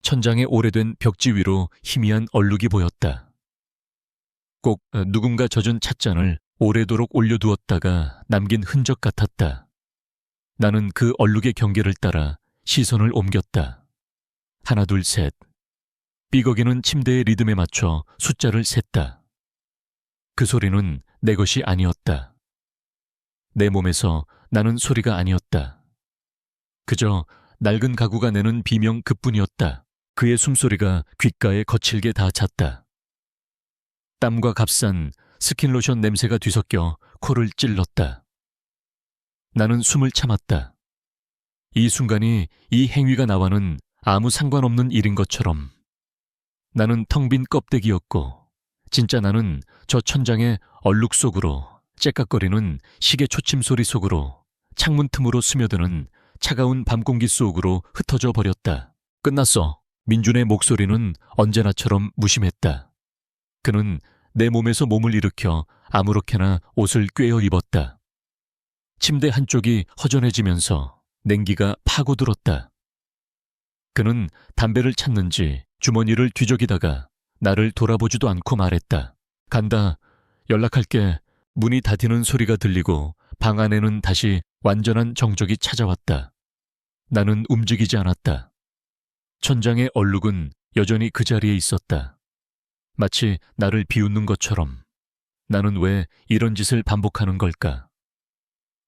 천장에 오래된 벽지 위로 희미한 얼룩이 보였다. 꼭 누군가 젖은 찻잔을 오래도록 올려두었다가 남긴 흔적 같았다. 나는 그 얼룩의 경계를 따라 시선을 옮겼다. 하나, 둘, 셋. 삐걱이는 침대의 리듬에 맞춰 숫자를 셌다. 그 소리는 내 것이 아니었다. 내 몸에서 나는 소리가 아니었다. 그저 낡은 가구가 내는 비명 그뿐이었다. 그의 숨소리가 귓가에 거칠게 닿았다. 땀과 값싼 스킨로션 냄새가 뒤섞여 코를 찔렀다. 나는 숨을 참았다. 이 순간이 이 행위가 나와는 아무 상관없는 일인 것처럼. 나는 텅 빈 껍데기였고 진짜 나는 저 천장의 얼룩 속으로, 째깍거리는 시계 초침 소리 속으로, 창문 틈으로 스며드는 차가운 밤 공기 속으로 흩어져 버렸다. 끝났어. 민준의 목소리는 언제나처럼 무심했다. 그는 내 몸에서 몸을 일으켜 아무렇게나 옷을 꿰어 입었다. 침대 한쪽이 허전해지면서 냉기가 파고들었다. 그는 담배를 찾는지 주머니를 뒤적이다가 나를 돌아보지도 않고 말했다. 간다. 연락할게. 문이 닫히는 소리가 들리고 방 안에는 다시 완전한 정적이 찾아왔다. 나는 움직이지 않았다. 천장의 얼룩은 여전히 그 자리에 있었다. 마치 나를 비웃는 것처럼. 나는 왜 이런 짓을 반복하는 걸까?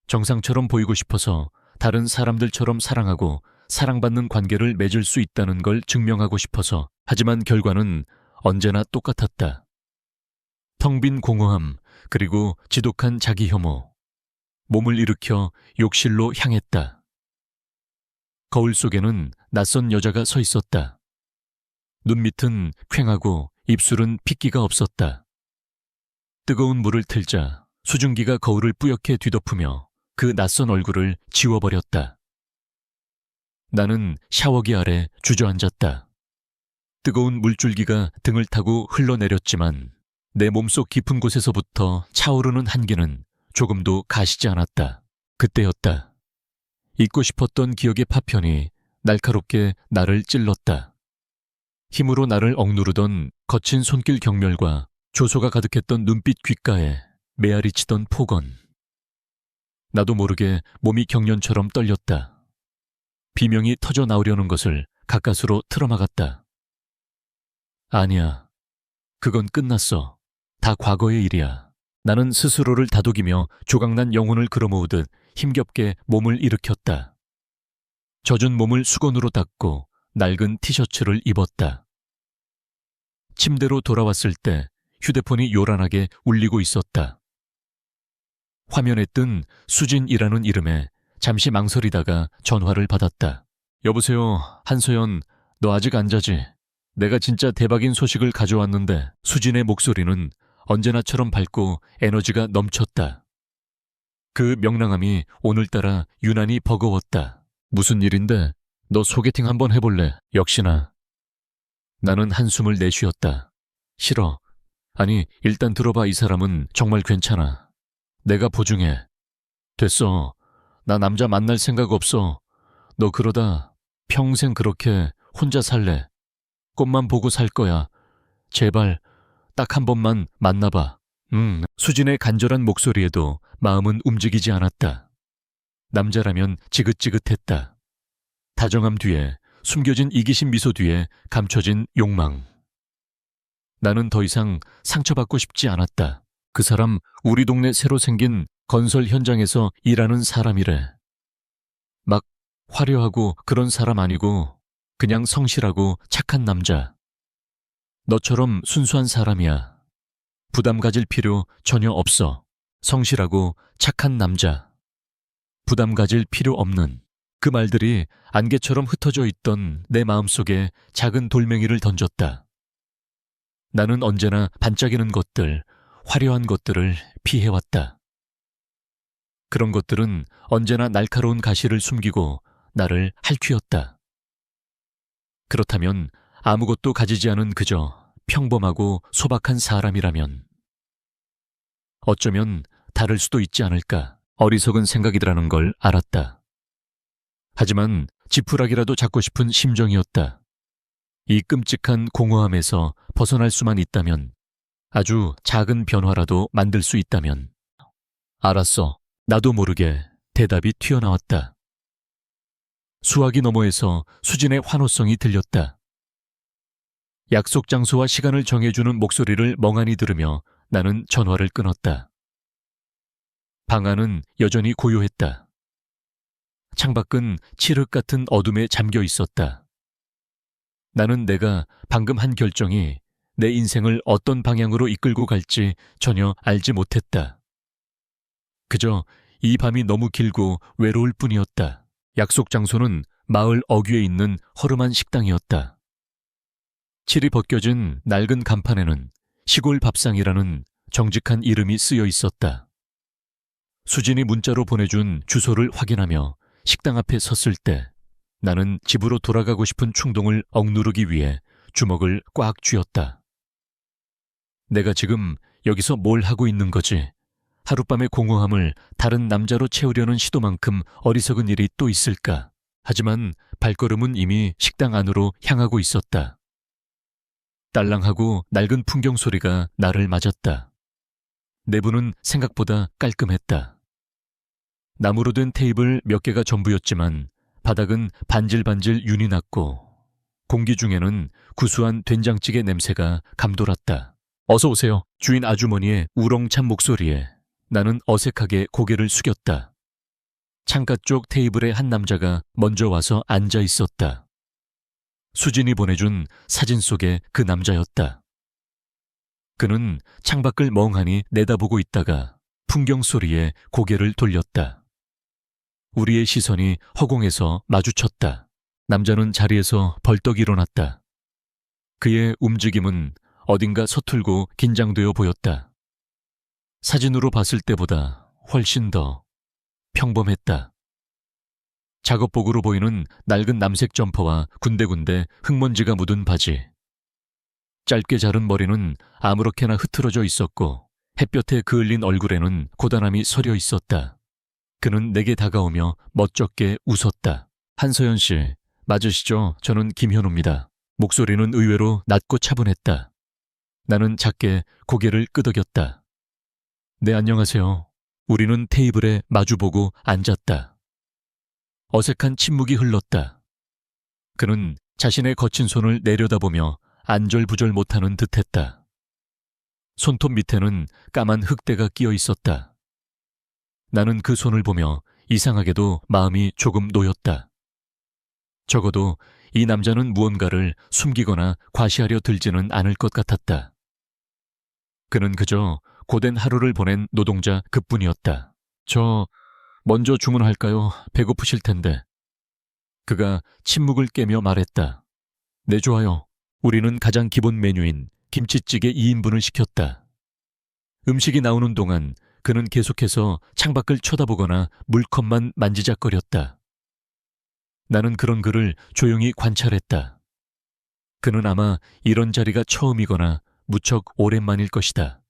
정상처럼 보이고 싶어서 다른 사람들처럼 사랑하고 사랑받는 관계를 맺을 수 있다는 걸 증명하고 싶어서. 하지만 결과는 언제나 똑같았다. 텅 빈 공허함, 그리고 지독한 자기 혐오. 몸을 일으켜 욕실로 향했다. 거울 속에는 낯선 여자가 서 있었다. 눈밑은 퀭하고 입술은 핏기가 없었다. 뜨거운 물을 틀자 수증기가 거울을 뿌옇게 뒤덮으며 그 낯선 얼굴을 지워버렸다. 나는 샤워기 아래 주저앉았다. 뜨거운 물줄기가 등을 타고 흘러내렸지만 내 몸속 깊은 곳에서부터 차오르는 한기는 조금도 가시지 않았다. 그때였다. 잊고 싶었던 기억의 파편이 날카롭게 나를 찔렀다. 힘으로 나를 억누르던 거친 손길 경멸과 조소가 가득했던 눈빛 귓가에 메아리 치던 폭언. 나도 모르게 몸이 경련처럼 떨렸다. 비명이 터져 나오려는 것을 가까스로 틀어막았다. 아니야. 그건 끝났어. 다 과거의 일이야. 나는 스스로를 다독이며 조각난 영혼을 끌어모으듯 힘겹게 몸을 일으켰다. 젖은 몸을 수건으로 닦고 낡은 티셔츠를 입었다. 침대로 돌아왔을 때 휴대폰이 요란하게 울리고 있었다. 화면에 뜬 수진이라는 이름에 잠시 망설이다가 전화를 받았다. 여보세요, 한소연, 너 아직 안 자지? 내가 진짜 대박인 소식을 가져왔는데. 수진의 목소리는 언제나처럼 밝고 에너지가 넘쳤다. 그 명랑함이 오늘따라 유난히 버거웠다. 무슨 일인데? 너 소개팅 한번 해볼래? 역시나. 나는 한숨을 내쉬었다. 싫어. 아니, 일단 들어봐. 이 사람은 정말 괜찮아. 내가 보증해. 됐어. 나 남자 만날 생각 없어. 너 그러다 평생 그렇게 혼자 살래. 꽃만 보고 살 거야. 제발 딱 한 번만 만나봐. 수진의 간절한 목소리에도 마음은 움직이지 않았다. 남자라면 지긋지긋했다. 다정함 뒤에 숨겨진 이기심 미소 뒤에 감춰진 욕망. 나는 더 이상 상처받고 싶지 않았다. 그 사람 우리 동네 새로 생긴 건설 현장에서 일하는 사람이래. 막 화려하고 그런 사람 아니고 그냥 성실하고 착한 남자. 너처럼 순수한 사람이야. 부담 가질 필요 전혀 없어. 성실하고 착한 남자. 부담 가질 필요 없는. 그 말들이 안개처럼 흩어져 있던 내 마음속에 작은 돌멩이를 던졌다. 나는 언제나 반짝이는 것들, 화려한 것들을 피해왔다. 그런 것들은 언제나 날카로운 가시를 숨기고 나를 핥히었다. 그렇다면 아무것도 가지지 않은 그저 평범하고 소박한 사람이라면 어쩌면 다를 수도 있지 않을까. 어리석은 생각이라는 걸 알았다. 하지만 지푸라기라도 잡고 싶은 심정이었다. 이 끔찍한 공허함에서 벗어날 수만 있다면, 아주 작은 변화라도 만들 수 있다면. 알았어. 나도 모르게 대답이 튀어나왔다. 수화기 너머에서 수진의 환호성이 들렸다. 약속 장소와 시간을 정해주는 목소리를 멍하니 들으며 나는 전화를 끊었다. 방 안은 여전히 고요했다. 창밖은 칠흑 같은 어둠에 잠겨 있었다. 나는 내가 방금 한 결정이 내 인생을 어떤 방향으로 이끌고 갈지 전혀 알지 못했다. 그저 이 밤이 너무 길고 외로울 뿐이었다. 약속 장소는 마을 어귀에 있는 허름한 식당이었다. 칠이 벗겨진 낡은 간판에는 시골 밥상이라는 정직한 이름이 쓰여 있었다. 수진이 문자로 보내준 주소를 확인하며 식당 앞에 섰을 때 나는 집으로 돌아가고 싶은 충동을 억누르기 위해 주먹을 꽉 쥐었다. 내가 지금 여기서 뭘 하고 있는 거지? 하룻밤의 공허함을 다른 남자로 채우려는 시도만큼 어리석은 일이 또 있을까? 하지만 발걸음은 이미 식당 안으로 향하고 있었다. 딸랑하고 낡은 풍경 소리가 나를 맞았다. 내부는 생각보다 깔끔했다. 나무로 된 테이블 몇 개가 전부였지만 바닥은 반질반질 윤이 났고 공기 중에는 구수한 된장찌개 냄새가 감돌았다. 어서 오세요. 주인 아주머니의 우렁찬 목소리에 나는 어색하게 고개를 숙였다. 창가 쪽 테이블에 한 남자가 먼저 와서 앉아 있었다. 수진이 보내준 사진 속의 그 남자였다. 그는 창밖을 멍하니 내다보고 있다가 풍경 소리에 고개를 돌렸다. 우리의 시선이 허공에서 마주쳤다. 남자는 자리에서 벌떡 일어났다. 그의 움직임은 어딘가 서툴고 긴장되어 보였다. 사진으로 봤을 때보다 훨씬 더 평범했다. 작업복으로 보이는 낡은 남색 점퍼와 군데군데 흙먼지가 묻은 바지. 짧게 자른 머리는 아무렇게나 흐트러져 있었고 햇볕에 그을린 얼굴에는 고단함이 서려 있었다. 그는 내게 다가오며 멋쩍게 웃었다. 한서연 씨, 맞으시죠? 저는 김현우입니다. 목소리는 의외로 낮고 차분했다. 나는 작게 고개를 끄덕였다. 네, 안녕하세요. 우리는 테이블에 마주보고 앉았다. 어색한 침묵이 흘렀다. 그는 자신의 거친 손을 내려다보며 안절부절 못하는 듯했다. 손톱 밑에는 까만 흙대가 끼어 있었다. 나는 그 손을 보며 이상하게도 마음이 조금 놓였다. 적어도 이 남자는 무언가를 숨기거나 과시하려 들지는 않을 것 같았다. 그는 그저 고된 하루를 보낸 노동자 그뿐이었다. 저 먼저 주문할까요? 배고프실 텐데. 그가 침묵을 깨며 말했다. 네, 좋아요. 우리는 가장 기본 메뉴인 김치찌개 2인분을 시켰다. 음식이 나오는 동안 그는 계속해서 창밖을 쳐다보거나 물컵만 만지작거렸다. 나는 그런 그를 조용히 관찰했다. 그는 아마 이런 자리가 처음이거나 무척 오랜만일 것이다.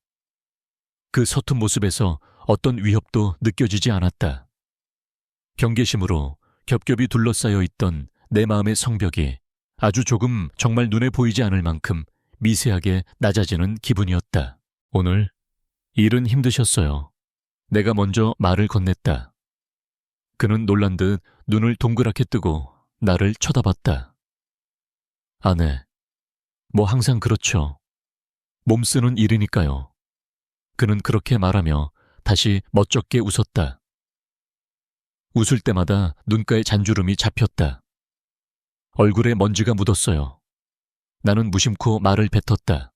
그 서툰 모습에서 어떤 위협도 느껴지지 않았다. 경계심으로 겹겹이 둘러싸여 있던 내 마음의 성벽이 아주 조금 정말 눈에 보이지 않을 만큼 미세하게 낮아지는 기분이었다. 오늘 일은 힘드셨어요. 내가 먼저 말을 건넸다. 그는 놀란 듯 눈을 동그랗게 뜨고 나를 쳐다봤다. 아, 네. 뭐 항상 그렇죠. 몸 쓰는 일이니까요. 그는 그렇게 말하며 다시 멋쩍게 웃었다. 웃을 때마다 눈가에 잔주름이 잡혔다. 얼굴에 먼지가 묻었어요. 나는 무심코 말을 뱉었다.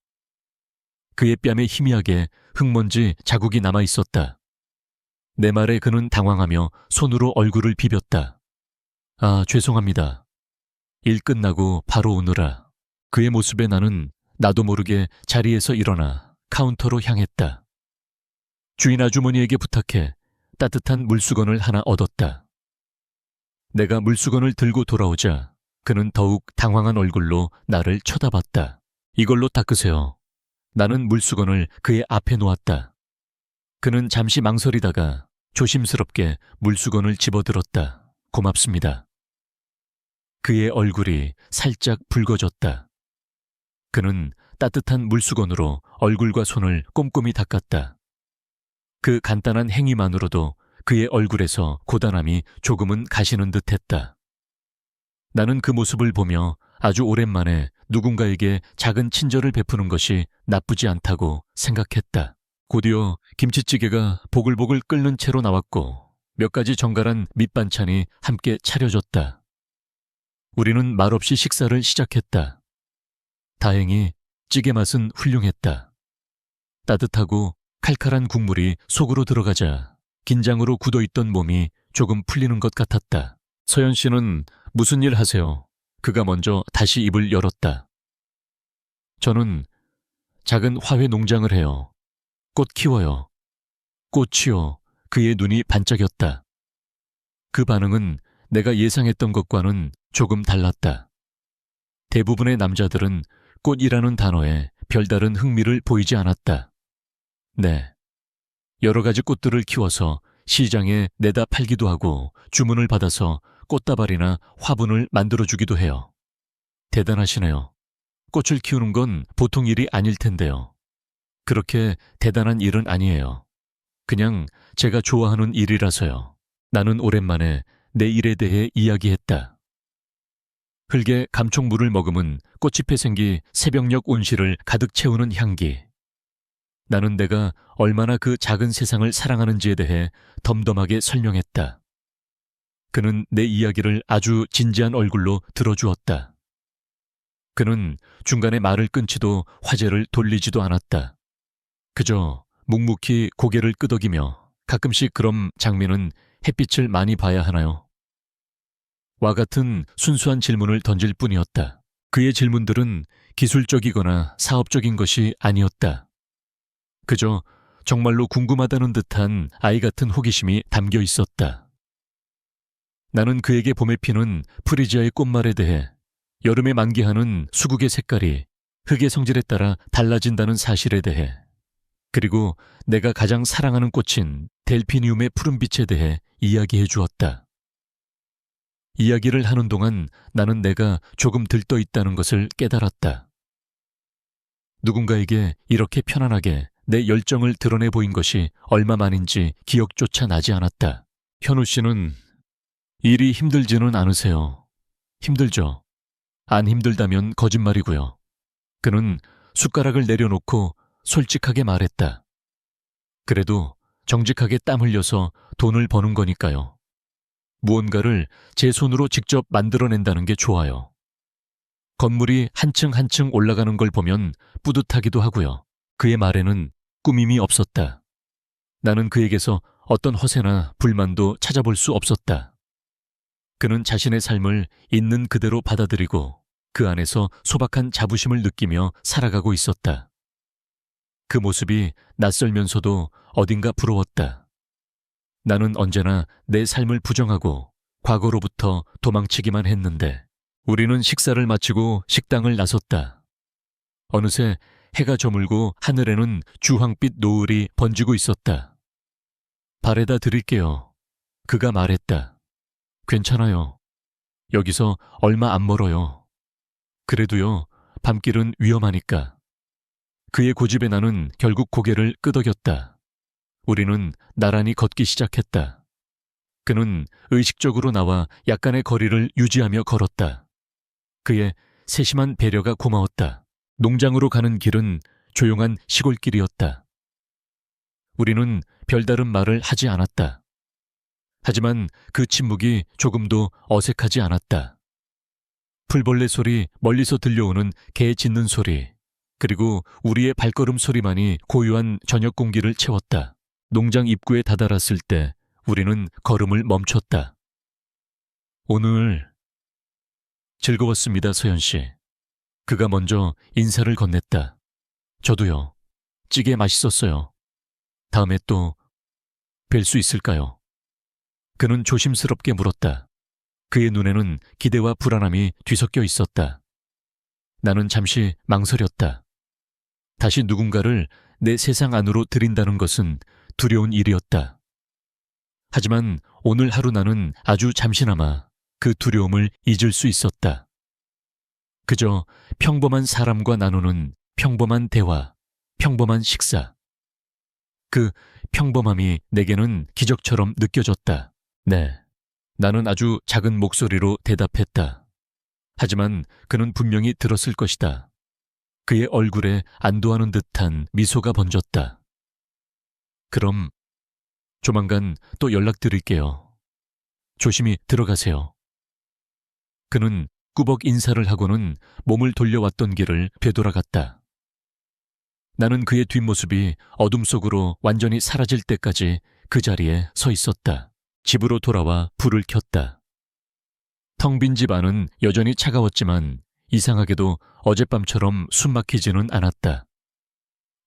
그의 뺨에 희미하게 흙먼지 자국이 남아 있었다. 내 말에 그는 당황하며 손으로 얼굴을 비볐다. 아, 죄송합니다. 일 끝나고 바로 오느라. 그의 모습에 나는 나도 모르게 자리에서 일어나 카운터로 향했다. 주인 아주머니에게 부탁해 따뜻한 물수건을 하나 얻었다. 내가 물수건을 들고 돌아오자 그는 더욱 당황한 얼굴로 나를 쳐다봤다. 이걸로 닦으세요. 나는 물수건을 그의 앞에 놓았다. 그는 잠시 망설이다가 조심스럽게 물수건을 집어들었다. 고맙습니다. 그의 얼굴이 살짝 붉어졌다. 그는 따뜻한 물수건으로 얼굴과 손을 꼼꼼히 닦았다. 그 간단한 행위만으로도 그의 얼굴에서 고단함이 조금은 가시는 듯했다. 나는 그 모습을 보며 아주 오랜만에 누군가에게 작은 친절을 베푸는 것이 나쁘지 않다고 생각했다. 곧이어 김치찌개가 보글보글 끓는 채로 나왔고 몇 가지 정갈한 밑반찬이 함께 차려졌다. 우리는 말없이 식사를 시작했다. 다행히 찌개 맛은 훌륭했다. 따뜻하고 칼칼한 국물이 속으로 들어가자 긴장으로 굳어있던 몸이 조금 풀리는 것 같았다. 서연 씨는 무슨 일 하세요? 그가 먼저 다시 입을 열었다. 저는 작은 화훼 농장을 해요. 꽃 키워요. 꽃이요. 그의 눈이 반짝였다. 그 반응은 내가 예상했던 것과는 조금 달랐다. 대부분의 남자들은 꽃이라는 단어에 별다른 흥미를 보이지 않았다. 네. 여러 가지 꽃들을 키워서 시장에 내다 팔기도 하고 주문을 받아서 꽃다발이나 화분을 만들어주기도 해요. 대단하시네요. 꽃을 키우는 건 보통 일이 아닐 텐데요. 그렇게 대단한 일은 아니에요. 그냥 제가 좋아하는 일이라서요. 나는 오랜만에 내 일에 대해 이야기했다. 흙에 감촉물을 머금은 꽃잎에 생기 새벽녘 온실을 가득 채우는 향기. 나는 내가 얼마나 그 작은 세상을 사랑하는지에 대해 덤덤하게 설명했다. 그는 내 이야기를 아주 진지한 얼굴로 들어주었다. 그는 중간에 말을 끊지도 화제를 돌리지도 않았다. 그저 묵묵히 고개를 끄덕이며 가끔씩 그럼 장미는 햇빛을 많이 봐야 하나요? 와 같은 순수한 질문을 던질 뿐이었다. 그의 질문들은 기술적이거나 사업적인 것이 아니었다. 그저 정말로 궁금하다는 듯한 아이 같은 호기심이 담겨 있었다. 나는 그에게 봄에 피는 프리지아의 꽃말에 대해 여름에 만개하는 수국의 색깔이 흙의 성질에 따라 달라진다는 사실에 대해 그리고 내가 가장 사랑하는 꽃인 델피니움의 푸른빛에 대해 이야기해 주었다. 이야기를 하는 동안 나는 내가 조금 들떠 있다는 것을 깨달았다. 누군가에게 이렇게 편안하게 내 열정을 드러내 보인 것이 얼마만인지 기억조차 나지 않았다. 현우 씨는 일이 힘들지는 않으세요. 힘들죠? 안 힘들다면 거짓말이고요. 그는 숟가락을 내려놓고 솔직하게 말했다. 그래도 정직하게 땀 흘려서 돈을 버는 거니까요. 무언가를 제 손으로 직접 만들어낸다는 게 좋아요. 건물이 한층 한층 올라가는 걸 보면 뿌듯하기도 하고요. 그의 말에는 꾸밈이 없었다. 나는 그에게서 어떤 허세나 불만도 찾아볼 수 없었다. 그는 자신의 삶을 있는 그대로 받아들이고 그 안에서 소박한 자부심을 느끼며 살아가고 있었다. 그 모습이 낯설면서도 어딘가 부러웠다. 나는 언제나 내 삶을 부정하고 과거로부터 도망치기만 했는데 우리는 식사를 마치고 식당을 나섰다. 어느새 해가 저물고 하늘에는 주황빛 노을이 번지고 있었다. 바래다 드릴게요. 그가 말했다. 괜찮아요. 여기서 얼마 안 멀어요. 그래도요, 밤길은 위험하니까. 그의 고집에 나는 결국 고개를 끄덕였다. 우리는 나란히 걷기 시작했다. 그는 의식적으로 나와 약간의 거리를 유지하며 걸었다. 그의 세심한 배려가 고마웠다. 농장으로 가는 길은 조용한 시골길이었다. 우리는 별다른 말을 하지 않았다. 하지만 그 침묵이 조금도 어색하지 않았다. 풀벌레 소리, 멀리서 들려오는 개 짖는 소리, 그리고 우리의 발걸음 소리만이 고요한 저녁 공기를 채웠다. 농장 입구에 다다랐을 때 우리는 걸음을 멈췄다. 오늘 즐거웠습니다, 서연 씨. 그가 먼저 인사를 건넸다. 저도요. 찌개 맛있었어요. 다음에 또 뵐 수 있을까요? 그는 조심스럽게 물었다. 그의 눈에는 기대와 불안함이 뒤섞여 있었다. 나는 잠시 망설였다. 다시 누군가를 내 세상 안으로 들인다는 것은 두려운 일이었다. 하지만 오늘 하루 나는 아주 잠시나마 그 두려움을 잊을 수 있었다. 그저 평범한 사람과 나누는 평범한 대화, 평범한 식사. 그 평범함이 내게는 기적처럼 느껴졌다. 네, 나는 아주 작은 목소리로 대답했다. 하지만 그는 분명히 들었을 것이다. 그의 얼굴에 안도하는 듯한 미소가 번졌다. 그럼 조만간 또 연락드릴게요. 조심히 들어가세요. 그는 꾸벅 인사를 하고는 몸을 돌려왔던 길을 되돌아갔다. 나는 그의 뒷모습이 어둠 속으로 완전히 사라질 때까지 그 자리에 서 있었다. 집으로 돌아와 불을 켰다. 텅 빈 집 안은 여전히 차가웠지만 이상하게도 어젯밤처럼 숨막히지는 않았다.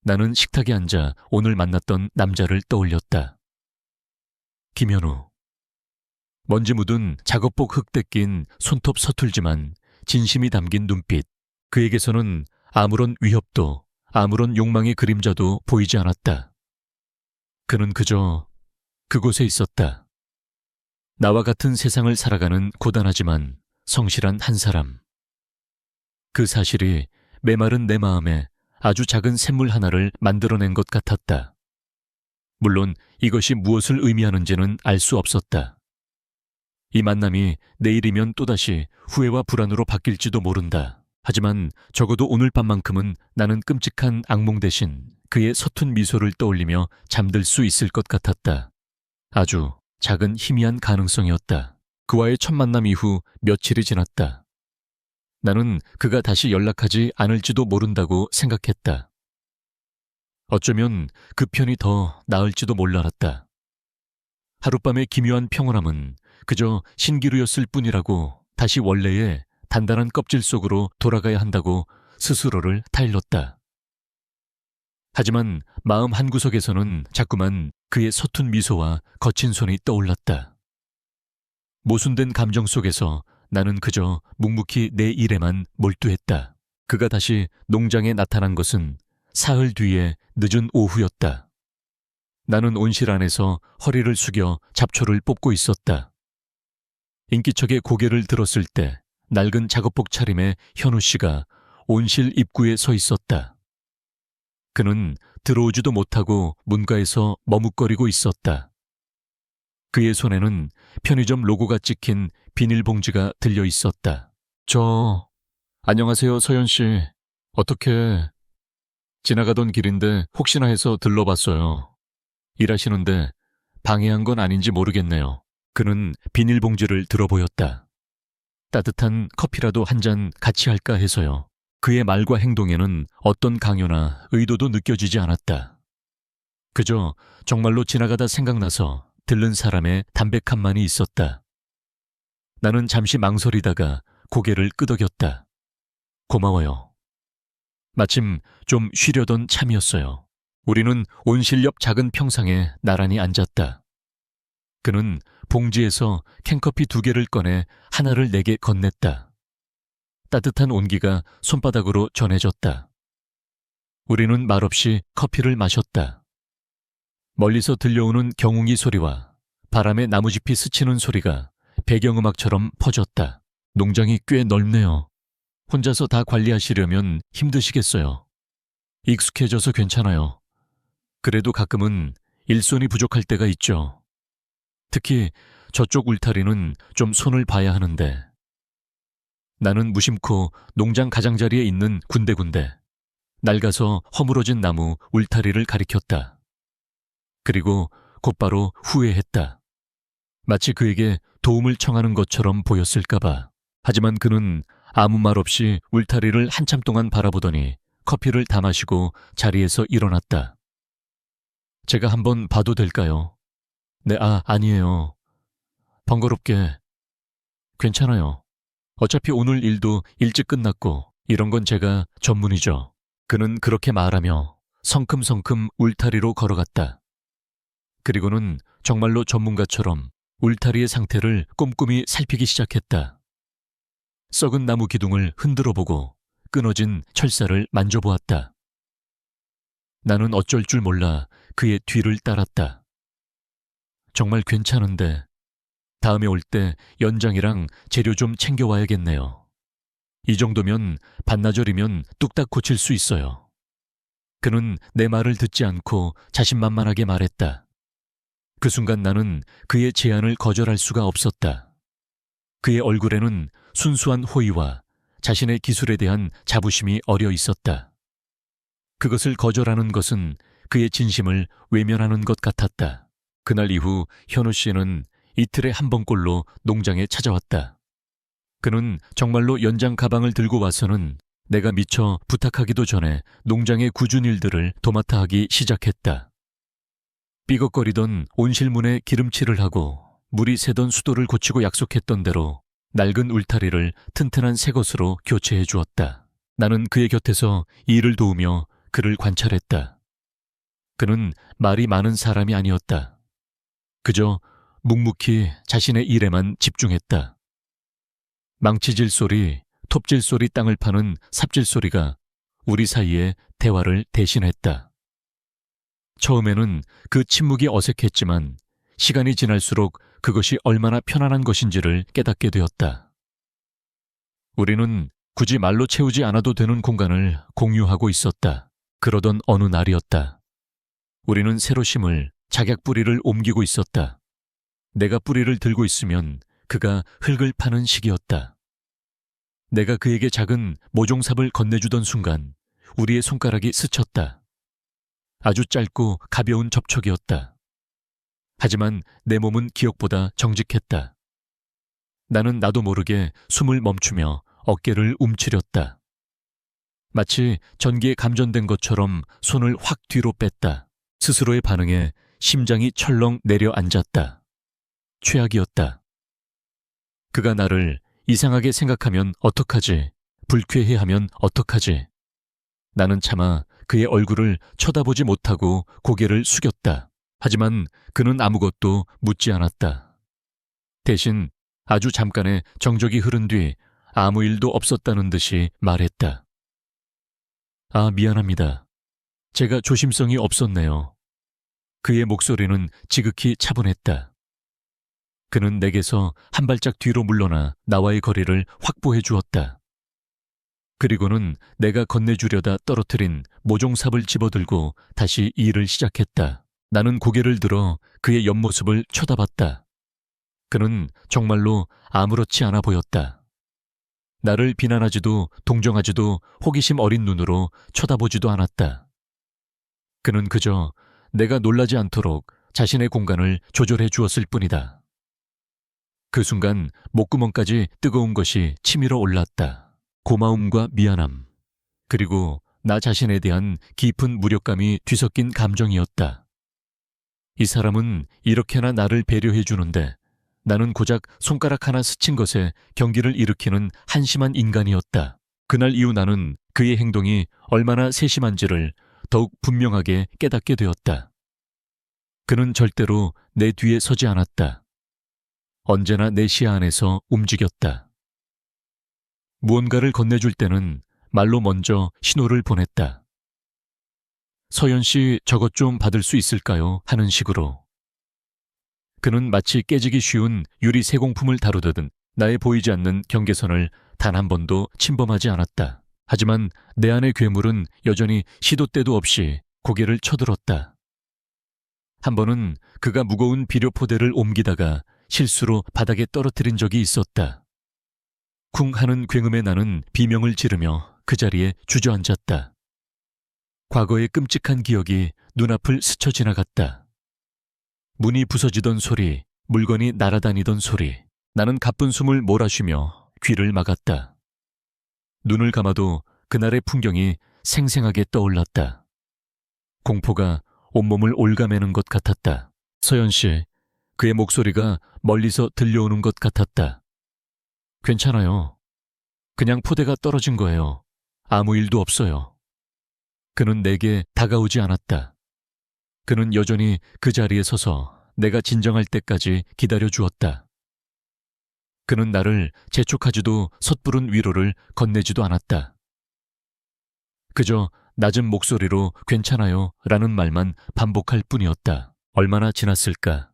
나는 식탁에 앉아 오늘 만났던 남자를 떠올렸다. 김현우. 먼지 묻은 작업복 흙대 낀 손톱 서툴지만 진심이 담긴 눈빛. 그에게서는 아무런 위협도 아무런 욕망의 그림자도 보이지 않았다. 그는 그저 그곳에 있었다. 나와 같은 세상을 살아가는 고단하지만 성실한 한 사람. 그 사실이 메마른 내 마음에 아주 작은 샘물 하나를 만들어낸 것 같았다. 물론 이것이 무엇을 의미하는지는 알 수 없었다. 이 만남이 내일이면 또다시 후회와 불안으로 바뀔지도 모른다. 하지만 적어도 오늘 밤만큼은 나는 끔찍한 악몽 대신 그의 서툰 미소를 떠올리며 잠들 수 있을 것 같았다. 아주 작은 희미한 가능성이었다. 그와의 첫 만남 이후 며칠이 지났다. 나는 그가 다시 연락하지 않을지도 모른다고 생각했다. 어쩌면 그 편이 더 나을지도 몰라랐다. 하룻밤의 기묘한 평온함은 그저 신기루였을 뿐이라고 다시 원래의 단단한 껍질 속으로 돌아가야 한다고 스스로를 타일렀다. 하지만 마음 한구석에서는 자꾸만 그의 서툰 미소와 거친 손이 떠올랐다. 모순된 감정 속에서 나는 그저 묵묵히 내 일에만 몰두했다. 그가 다시 농장에 나타난 것은 사흘 뒤의 늦은 오후였다. 나는 온실 안에서 허리를 숙여 잡초를 뽑고 있었다. 인기척에 고개를 들었을 때 낡은 작업복 차림의 현우 씨가 온실 입구에 서 있었다. 그는 들어오지도 못하고 문가에서 머뭇거리고 있었다. 그의 손에는 편의점 로고가 찍힌 비닐봉지가 들려 있었다. 안녕하세요, 서연 씨. 어떻게... 지나가던 길인데 혹시나 해서 들러봤어요. 일하시는데 방해한 건 아닌지 모르겠네요. 그는 비닐봉지를 들어보였다. 따뜻한 커피라도 한 잔 같이 할까 해서요. 그의 말과 행동에는 어떤 강요나 의도도 느껴지지 않았다. 그저 정말로 지나가다 생각나서 들른 사람의 담백함만이 있었다. 나는 잠시 망설이다가 고개를 끄덕였다. 고마워요. 마침 좀 쉬려던 참이었어요. 우리는 온실 옆 작은 평상에 나란히 앉았다. 그는 봉지에서 캔커피 2개를 꺼내 하나를 내게 건넸다. 따뜻한 온기가 손바닥으로 전해졌다. 우리는 말없이 커피를 마셨다. 멀리서 들려오는 경웅이 소리와 바람에 나무짚이 스치는 소리가 배경음악처럼 퍼졌다. 농장이 꽤 넓네요. 혼자서 다 관리하시려면 힘드시겠어요. 익숙해져서 괜찮아요. 그래도 가끔은 일손이 부족할 때가 있죠. 특히 저쪽 울타리는 좀 손을 봐야 하는데. 나는 무심코 농장 가장자리에 있는 군데군데 낡아서 허물어진 나무 울타리를 가리켰다. 그리고 곧바로 후회했다. 마치 그에게 도움을 청하는 것처럼 보였을까봐. 하지만 그는 아무 말 없이 울타리를 한참 동안 바라보더니 커피를 다 마시고 자리에서 일어났다. 제가 한번 봐도 될까요? 네, 아니에요. 번거롭게. 괜찮아요. 어차피 오늘 일도 일찍 끝났고 이런 건 제가 전문이죠. 그는 그렇게 말하며 성큼성큼 울타리로 걸어갔다. 그리고는 정말로 전문가처럼 울타리의 상태를 꼼꼼히 살피기 시작했다. 썩은 나무 기둥을 흔들어보고 끊어진 철사를 만져보았다. 나는 어쩔 줄 몰라 그의 뒤를 따랐다. 정말 괜찮은데 다음에 올 때 연장이랑 재료 좀 챙겨와야겠네요. 이 정도면 반나절이면 뚝딱 고칠 수 있어요. 그는 내 말을 듣지 않고 자신만만하게 말했다. 그 순간 나는 그의 제안을 거절할 수가 없었다. 그의 얼굴에는 순수한 호의와 자신의 기술에 대한 자부심이 어려 있었다. 그것을 거절하는 것은 그의 진심을 외면하는 것 같았다. 그날 이후 현우 씨는 이틀에 한 번꼴로 농장에 찾아왔다. 그는 정말로 연장 가방을 들고 와서는 내가 미처 부탁하기도 전에 농장의 굳은 일들을 도맡아 하기 시작했다. 삐걱거리던 온실문에 기름칠을 하고 물이 새던 수도를 고치고 약속했던 대로 낡은 울타리를 튼튼한 새 것으로 교체해 주었다. 나는 그의 곁에서 일을 도우며 그를 관찰했다. 그는 말이 많은 사람이 아니었다. 그저 묵묵히 자신의 일에만 집중했다. 망치질 소리, 톱질 소리, 땅을 파는 삽질 소리가 우리 사이에 대화를 대신했다. 처음에는 그 침묵이 어색했지만 시간이 지날수록 그것이 얼마나 편안한 것인지를 깨닫게 되었다. 우리는 굳이 말로 채우지 않아도 되는 공간을 공유하고 있었다. 그러던 어느 날이었다. 우리는 새로 심을 작약 뿌리를 옮기고 있었다. 내가 뿌리를 들고 있으면 그가 흙을 파는 시기였다. 내가 그에게 작은 모종삽을 건네주던 순간 우리의 손가락이 스쳤다. 아주 짧고 가벼운 접촉이었다. 하지만 내 몸은 기억보다 정직했다. 나는 나도 모르게 숨을 멈추며 어깨를 움츠렸다. 마치 전기에 감전된 것처럼 손을 확 뒤로 뺐다. 스스로의 반응에 심장이 철렁 내려앉았다. 최악이었다. 그가 나를 이상하게 생각하면 어떡하지? 불쾌해하면 어떡하지? 나는 차마 그의 얼굴을 쳐다보지 못하고 고개를 숙였다. 하지만 그는 아무것도 묻지 않았다. 대신 아주 잠깐의 정적이 흐른 뒤 아무 일도 없었다는 듯이 말했다. 아, 미안합니다. 제가 조심성이 없었네요. 그의 목소리는 지극히 차분했다. 그는 내게서 한 발짝 뒤로 물러나 나와의 거리를 확보해 주었다. 그리고는 내가 건네주려다 떨어뜨린 모종삽을 집어들고 다시 일을 시작했다. 나는 고개를 들어 그의 옆모습을 쳐다봤다. 그는 정말로 아무렇지 않아 보였다. 나를 비난하지도 동정하지도 호기심 어린 눈으로 쳐다보지도 않았다. 그는 그저 내가 놀라지 않도록 자신의 공간을 조절해 주었을 뿐이다. 그 순간 목구멍까지 뜨거운 것이 치밀어 올랐다. 고마움과 미안함, 그리고 나 자신에 대한 깊은 무력감이 뒤섞인 감정이었다. 이 사람은 이렇게나 나를 배려해 주는데 나는 고작 손가락 하나 스친 것에 경기를 일으키는 한심한 인간이었다. 그날 이후 나는 그의 행동이 얼마나 세심한지를 더욱 분명하게 깨닫게 되었다. 그는 절대로 내 뒤에 서지 않았다. 언제나 내 시야 안에서 움직였다. 무언가를 건네줄 때는 말로 먼저 신호를 보냈다. 서연 씨, 저것 좀 받을 수 있을까요? 하는 식으로. 그는 마치 깨지기 쉬운 유리 세공품을 다루듯 나의 보이지 않는 경계선을 단 한 번도 침범하지 않았다. 하지만 내 안의 괴물은 여전히 시도 때도 없이 고개를 쳐들었다. 한 번은 그가 무거운 비료 포대를 옮기다가 실수로 바닥에 떨어뜨린 적이 있었다. 쿵 하는 굉음에 나는 비명을 지르며 그 자리에 주저앉았다. 과거의 끔찍한 기억이 눈앞을 스쳐 지나갔다. 문이 부서지던 소리, 물건이 날아다니던 소리. 나는 가쁜 숨을 몰아쉬며 귀를 막았다. 눈을 감아도 그날의 풍경이 생생하게 떠올랐다. 공포가 온몸을 올가매는 것 같았다. 서연 씨, 그의 목소리가 멀리서 들려오는 것 같았다. 괜찮아요. 그냥 포대가 떨어진 거예요. 아무 일도 없어요. 그는 내게 다가오지 않았다. 그는 여전히 그 자리에 서서 내가 진정할 때까지 기다려 주었다. 그는 나를 재촉하지도 섣부른 위로를 건네지도 않았다. 그저 낮은 목소리로 괜찮아요 라는 말만 반복할 뿐이었다. 얼마나 지났을까?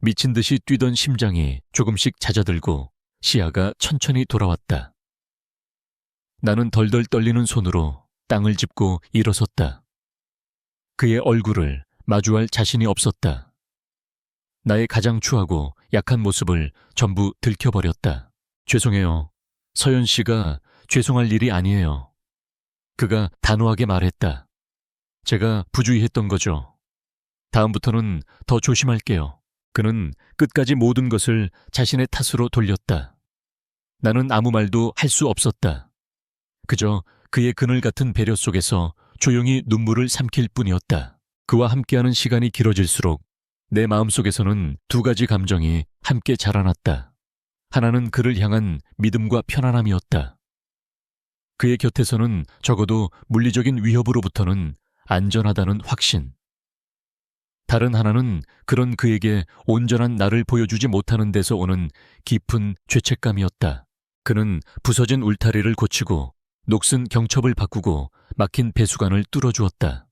미친 듯이 뛰던 심장이 조금씩 잦아들고 시야가 천천히 돌아왔다. 나는 덜덜 떨리는 손으로 땅을 짚고 일어섰다. 그의 얼굴을 마주할 자신이 없었다. 나의 가장 추하고 약한 모습을 전부 들켜버렸다. 죄송해요. 서연 씨가 죄송할 일이 아니에요. 그가 단호하게 말했다. 제가 부주의했던 거죠. 다음부터는 더 조심할게요. 그는 끝까지 모든 것을 자신의 탓으로 돌렸다. 나는 아무 말도 할 수 없었다. 그저 그의 그늘 같은 배려 속에서 조용히 눈물을 삼킬 뿐이었다. 그와 함께하는 시간이 길어질수록 내 마음속에서는 두 가지 감정이 함께 자라났다. 하나는 그를 향한 믿음과 편안함이었다. 그의 곁에서는 적어도 물리적인 위협으로부터는 안전하다는 확신. 다른 하나는 그런 그에게 온전한 나를 보여주지 못하는 데서 오는 깊은 죄책감이었다. 그는 부서진 울타리를 고치고 녹슨 경첩을 바꾸고 막힌 배수관을 뚫어주었다.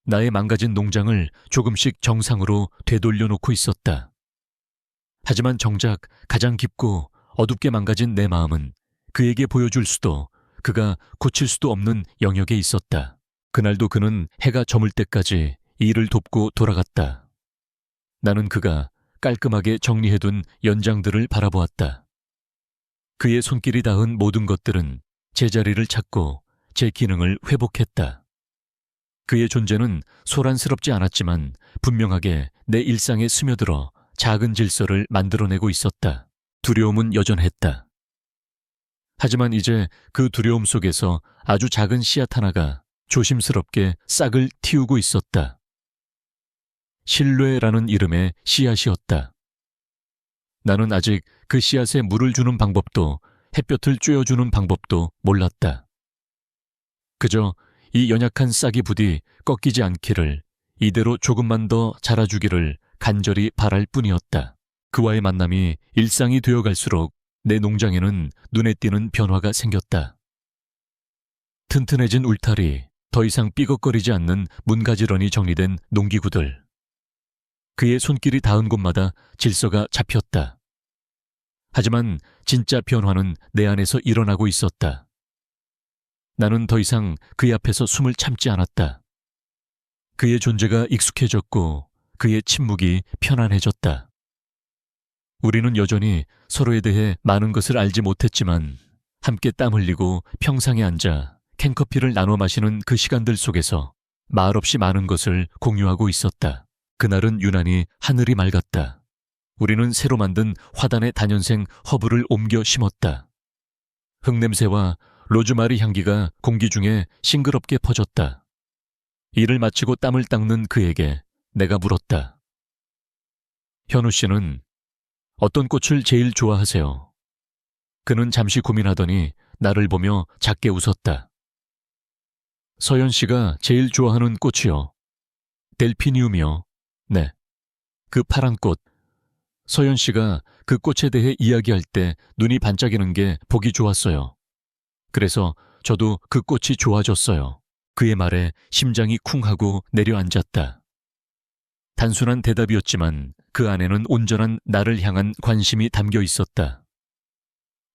나의 망가진 농장을 조금씩 정상으로 되돌려 놓고 있었다. 하지만 정작 가장 깊고 어둡게 망가진 내 마음은 그에게 보여줄 수도 그가 고칠 수도 없는 영역에 있었다. 그날도 그는 해가 저물 때까지 일을 돕고 돌아갔다. 나는 그가 깔끔하게 정리해둔 연장들을 바라보았다. 그의 손길이 닿은 모든 것들은 제자리를 찾고 제 기능을 회복했다. 그의 존재는 소란스럽지 않았지만 분명하게 내 일상에 스며들어 작은 질서를 만들어내고 있었다. 두려움은 여전했다. 하지만 이제 그 두려움 속에서 아주 작은 씨앗 하나가 조심스럽게 싹을 틔우고 있었다. 신뢰라는 이름의 씨앗이었다. 나는 아직 그 씨앗에 물을 주는 방법도 햇볕을 쬐어주는 방법도 몰랐다. 그저 이 연약한 싹이 부디 꺾이지 않기를, 이대로 조금만 더 자라주기를 간절히 바랄 뿐이었다. 그와의 만남이 일상이 되어갈수록 내 농장에는 눈에 띄는 변화가 생겼다. 튼튼해진 울타리, 더 이상 삐걱거리지 않는 문가지런히 정리된 농기구들. 그의 손길이 닿은 곳마다 질서가 잡혔다. 하지만 진짜 변화는 내 안에서 일어나고 있었다. 나는 더 이상 그의 앞에서 숨을 참지 않았다. 그의 존재가 익숙해졌고 그의 침묵이 편안해졌다. 우리는 여전히 서로에 대해 많은 것을 알지 못했지만 함께 땀 흘리고 평상에 앉아 캔커피를 나눠 마시는 그 시간들 속에서 말없이 많은 것을 공유하고 있었다. 그날은 유난히 하늘이 맑았다. 우리는 새로 만든 화단에 다년생 허브를 옮겨 심었다. 흙냄새와 로즈마리 향기가 공기 중에 싱그럽게 퍼졌다. 일을 마치고 땀을 닦는 그에게 내가 물었다. 현우 씨는 어떤 꽃을 제일 좋아하세요? 그는 잠시 고민하더니 나를 보며 작게 웃었다. 서연 씨가 제일 좋아하는 꽃이요. 델피니움이요. 네. 그 파란 꽃. 서연 씨가 그 꽃에 대해 이야기할 때 눈이 반짝이는 게 보기 좋았어요. 그래서 저도 그 꽃이 좋아졌어요. 그의 말에 심장이 쿵하고 내려앉았다. 단순한 대답이었지만 그 안에는 온전한 나를 향한 관심이 담겨 있었다.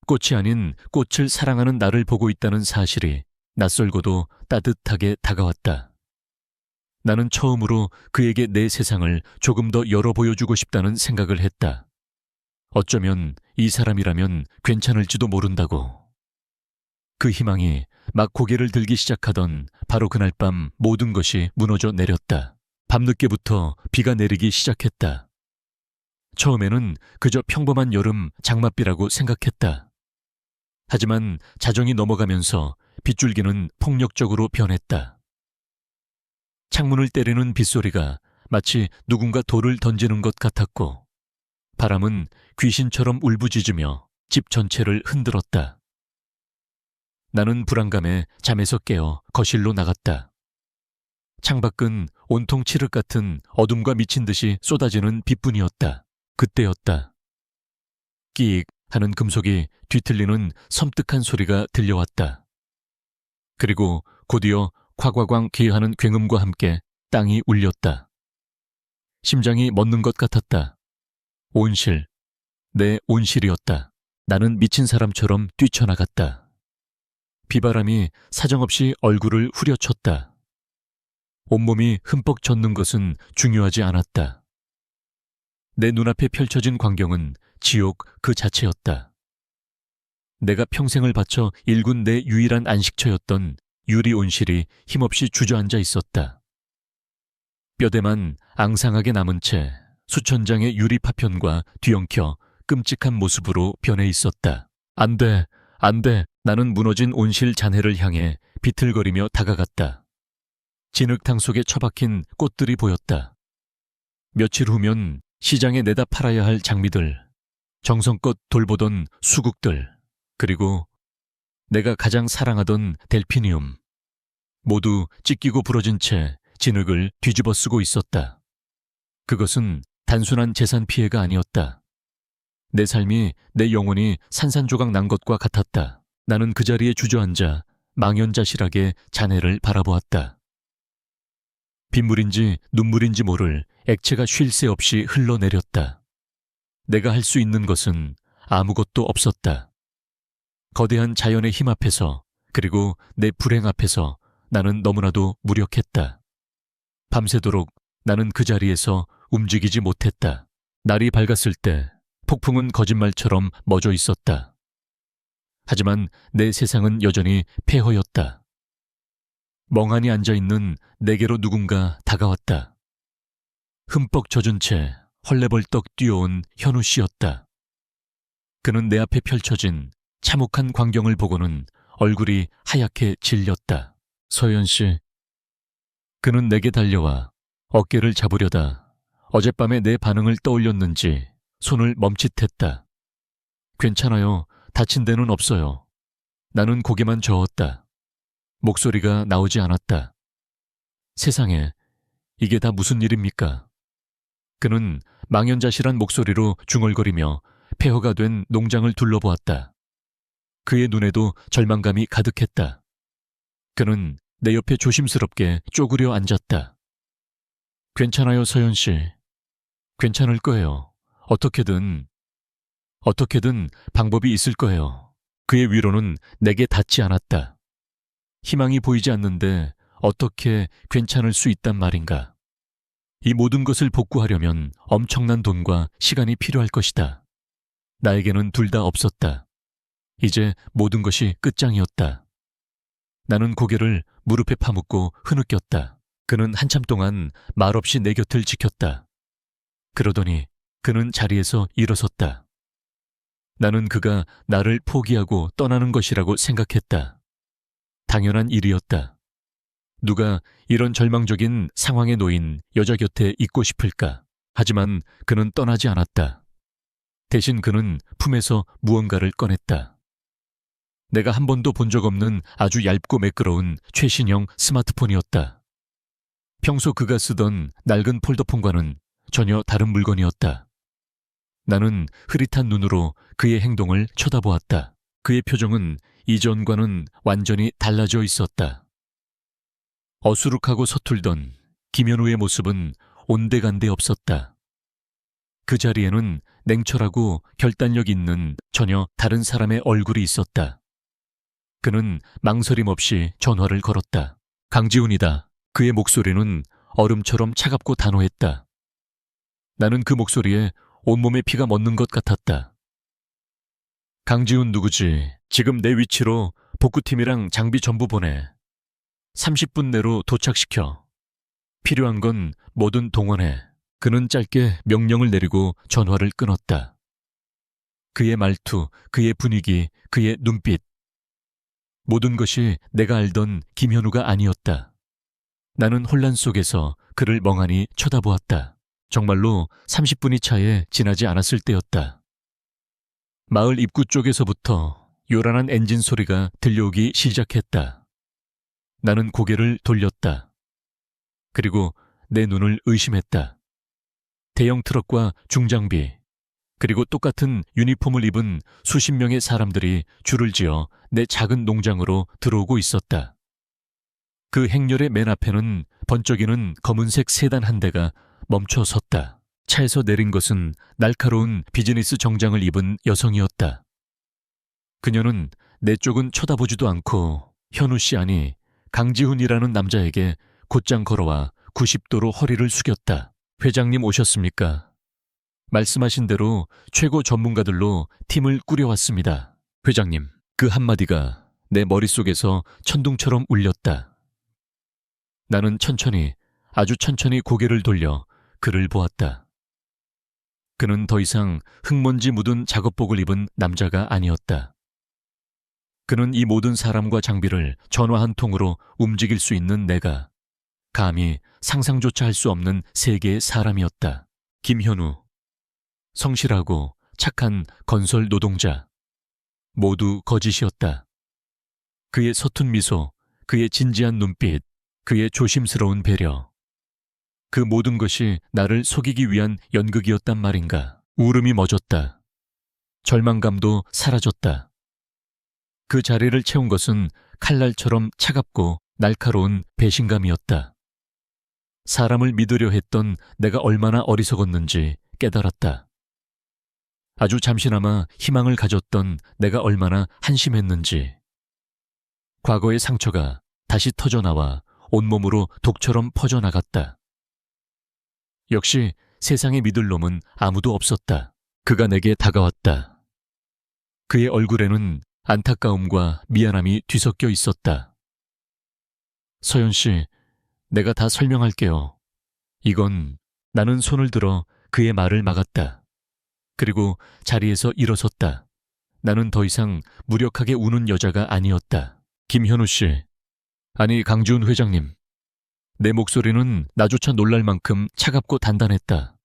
꽃이 아닌 꽃을 사랑하는 나를 보고 있다는 사실이 낯설고도 따뜻하게 다가왔다. 나는 처음으로 그에게 내 세상을 조금 더 열어 보여주고 싶다는 생각을 했다. 어쩌면 이 사람이라면 괜찮을지도 모른다고. 그 희망이 막 고개를 들기 시작하던 바로 그날 밤 모든 것이 무너져 내렸다. 밤늦게부터 비가 내리기 시작했다. 처음에는 그저 평범한 여름 장맛비라고 생각했다. 하지만 자정이 넘어가면서 빗줄기는 폭력적으로 변했다. 창문을 때리는 빗소리가 마치 누군가 돌을 던지는 것 같았고, 바람은 귀신처럼 울부짖으며 집 전체를 흔들었다. 나는 불안감에 잠에서 깨어 거실로 나갔다. 창밖은 온통 칠흑 같은 어둠과 미친 듯이 쏟아지는 빛뿐이었다. 그때였다. 끼익 하는 금속이 뒤틀리는 섬뜩한 소리가 들려왔다. 그리고 곧이어 콱과광 기하는 굉음과 함께 땅이 울렸다. 심장이 멎는 것 같았다. 온실, 내 온실이었다. 나는 미친 사람처럼 뛰쳐나갔다. 비바람이 사정없이 얼굴을 후려쳤다. 온몸이 흠뻑 젖는 것은 중요하지 않았다. 내 눈앞에 펼쳐진 광경은 지옥 그 자체였다. 내가 평생을 바쳐 일군 내 유일한 안식처였던 유리 온실이 힘없이 주저앉아 있었다. 뼈대만 앙상하게 남은 채 수천 장의 유리 파편과 뒤엉켜 끔찍한 모습으로 변해 있었다. 안 돼, 안 돼. 나는 무너진 온실 잔해를 향해 비틀거리며 다가갔다. 진흙탕 속에 처박힌 꽃들이 보였다. 며칠 후면 시장에 내다 팔아야 할 장미들, 정성껏 돌보던 수국들, 그리고 내가 가장 사랑하던 델피니움, 모두 찢기고 부러진 채 진흙을 뒤집어 쓰고 있었다. 그것은 단순한 재산 피해가 아니었다. 내 삶이, 내 영혼이 산산조각 난 것과 같았다. 나는 그 자리에 주저앉아 망연자실하게 잔해를 바라보았다. 빗물인지 눈물인지 모를 액체가 쉴 새 없이 흘러내렸다. 내가 할 수 있는 것은 아무것도 없었다. 거대한 자연의 힘 앞에서, 그리고 내 불행 앞에서 나는 너무나도 무력했다. 밤새도록 나는 그 자리에서 움직이지 못했다. 날이 밝았을 때 폭풍은 거짓말처럼 멎어 있었다. 하지만 내 세상은 여전히 폐허였다. 멍하니 앉아있는 내게로 누군가 다가왔다. 흠뻑 젖은 채 헐레벌떡 뛰어온 현우 씨였다. 그는 내 앞에 펼쳐진 참혹한 광경을 보고는 얼굴이 하얗게 질렸다. 서연 씨. 그는 내게 달려와 어깨를 잡으려다 어젯밤에 내 반응을 떠올렸는지 손을 멈칫했다. 괜찮아요. 다친 데는 없어요. 나는 고개만 저었다. 목소리가 나오지 않았다. 세상에, 이게 다 무슨 일입니까? 그는 망연자실한 목소리로 중얼거리며 폐허가 된 농장을 둘러보았다. 그의 눈에도 절망감이 가득했다. 그는 내 옆에 조심스럽게 쪼그려 앉았다. 괜찮아요, 서연 씨. 괜찮을 거예요. 어떻게든 방법이 있을 거예요. 그의 위로는 내게 닿지 않았다. 희망이 보이지 않는데 어떻게 괜찮을 수 있단 말인가. 이 모든 것을 복구하려면 엄청난 돈과 시간이 필요할 것이다. 나에게는 둘 다 없었다. 이제 모든 것이 끝장이었다. 나는 고개를 무릎에 파묻고 흐느꼈다. 그는 한참 동안 말없이 내 곁을 지켰다. 그러더니 그는 자리에서 일어섰다. 나는 그가 나를 포기하고 떠나는 것이라고 생각했다. 당연한 일이었다. 누가 이런 절망적인 상황에 놓인 여자 곁에 있고 싶을까? 하지만 그는 떠나지 않았다. 대신 그는 품에서 무언가를 꺼냈다. 내가 한 번도 본 적 없는 아주 얇고 매끄러운 최신형 스마트폰이었다. 평소 그가 쓰던 낡은 폴더폰과는 전혀 다른 물건이었다. 나는 흐릿한 눈으로 그의 행동을 쳐다보았다. 그의 표정은 이전과는 완전히 달라져 있었다. 어수룩하고 서툴던 김현우의 모습은 온데간데 없었다. 그 자리에는 냉철하고 결단력 있는 전혀 다른 사람의 얼굴이 있었다. 그는 망설임 없이 전화를 걸었다. 강지훈이다. 그의 목소리는 얼음처럼 차갑고 단호했다. 나는 그 목소리에 온몸에 피가 멎는 것 같았다. 강지훈 누구지? 지금 내 위치로 복구팀이랑 장비 전부 보내. 30분 내로 도착시켜. 필요한 건 뭐든 동원해. 그는 짧게 명령을 내리고 전화를 끊었다. 그의 말투, 그의 분위기, 그의 눈빛. 모든 것이 내가 알던 김현우가 아니었다. 나는 혼란 속에서 그를 멍하니 쳐다보았다. 정말로 30분이 차에 지나지 않았을 때였다. 마을 입구 쪽에서부터 요란한 엔진 소리가 들려오기 시작했다. 나는 고개를 돌렸다. 그리고 내 눈을 의심했다. 대형 트럭과 중장비, 그리고 똑같은 유니폼을 입은 수십 명의 사람들이 줄을 지어 내 작은 농장으로 들어오고 있었다. 그 행렬의 맨 앞에는 번쩍이는 검은색 세단 한 대가 멈춰 섰다. 차에서 내린 것은 날카로운 비즈니스 정장을 입은 여성이었다. 그녀는 내 쪽은 쳐다보지도 않고 현우 씨 아니 강지훈이라는 남자에게 곧장 걸어와 90도로 허리를 숙였다. 회장님 오셨습니까? 말씀하신 대로 최고 전문가들로 팀을 꾸려왔습니다. 회장님, 그 한마디가 내 머릿속에서 천둥처럼 울렸다. 나는 천천히, 아주 천천히 고개를 돌려 그를 보았다. 그는 더 이상 흙먼지 묻은 작업복을 입은 남자가 아니었다. 그는 이 모든 사람과 장비를 전화 한 통으로 움직일 수 있는 내가 감히 상상조차 할 수 없는 세계의 사람이었다. 김현우. 성실하고 착한 건설 노동자. 모두 거짓이었다. 그의 서툰 미소, 그의 진지한 눈빛, 그의 조심스러운 배려. 그 모든 것이 나를 속이기 위한 연극이었단 말인가. 울음이 멎었다. 절망감도 사라졌다. 그 자리를 채운 것은 칼날처럼 차갑고 날카로운 배신감이었다. 사람을 믿으려 했던 내가 얼마나 어리석었는지 깨달았다. 아주 잠시나마 희망을 가졌던 내가 얼마나 한심했는지. 과거의 상처가 다시 터져나와 온몸으로 독처럼 퍼져나갔다. 역시 세상에 믿을 놈은 아무도 없었다. 그가 내게 다가왔다. 그의 얼굴에는 안타까움과 미안함이 뒤섞여 있었다. 서연 씨, 내가 다 설명할게요. 이건 나는 손을 들어 그의 말을 막았다. 그리고 자리에서 일어섰다. 나는 더 이상 무력하게 우는 여자가 아니었다. 김현우 씨, 아니 강지훈 회장님. 내 목소리는 나조차 놀랄 만큼 차갑고 단단했다.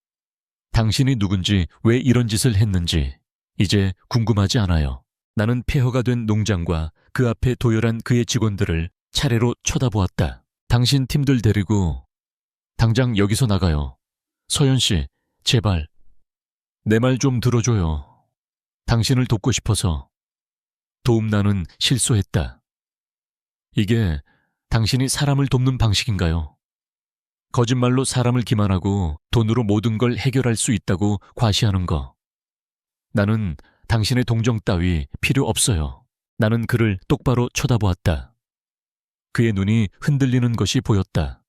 당신이 누군지 왜 이런 짓을 했는지 이제 궁금하지 않아요. 나는 폐허가 된 농장과 그 앞에 도열한 그의 직원들을 차례로 쳐다보았다. 당신 팀들 데리고 당장 여기서 나가요. 서연 씨, 제발. 내 말 좀 들어줘요. 당신을 돕고 싶어서. 도움나는 실소했다. 이게 당신이 사람을 돕는 방식인가요? 거짓말로 사람을 기만하고 돈으로 모든 걸 해결할 수 있다고 과시하는 거. 나는 당신의 동정 따위 필요 없어요. 나는 그를 똑바로 쳐다보았다. 그의 눈이 흔들리는 것이 보였다.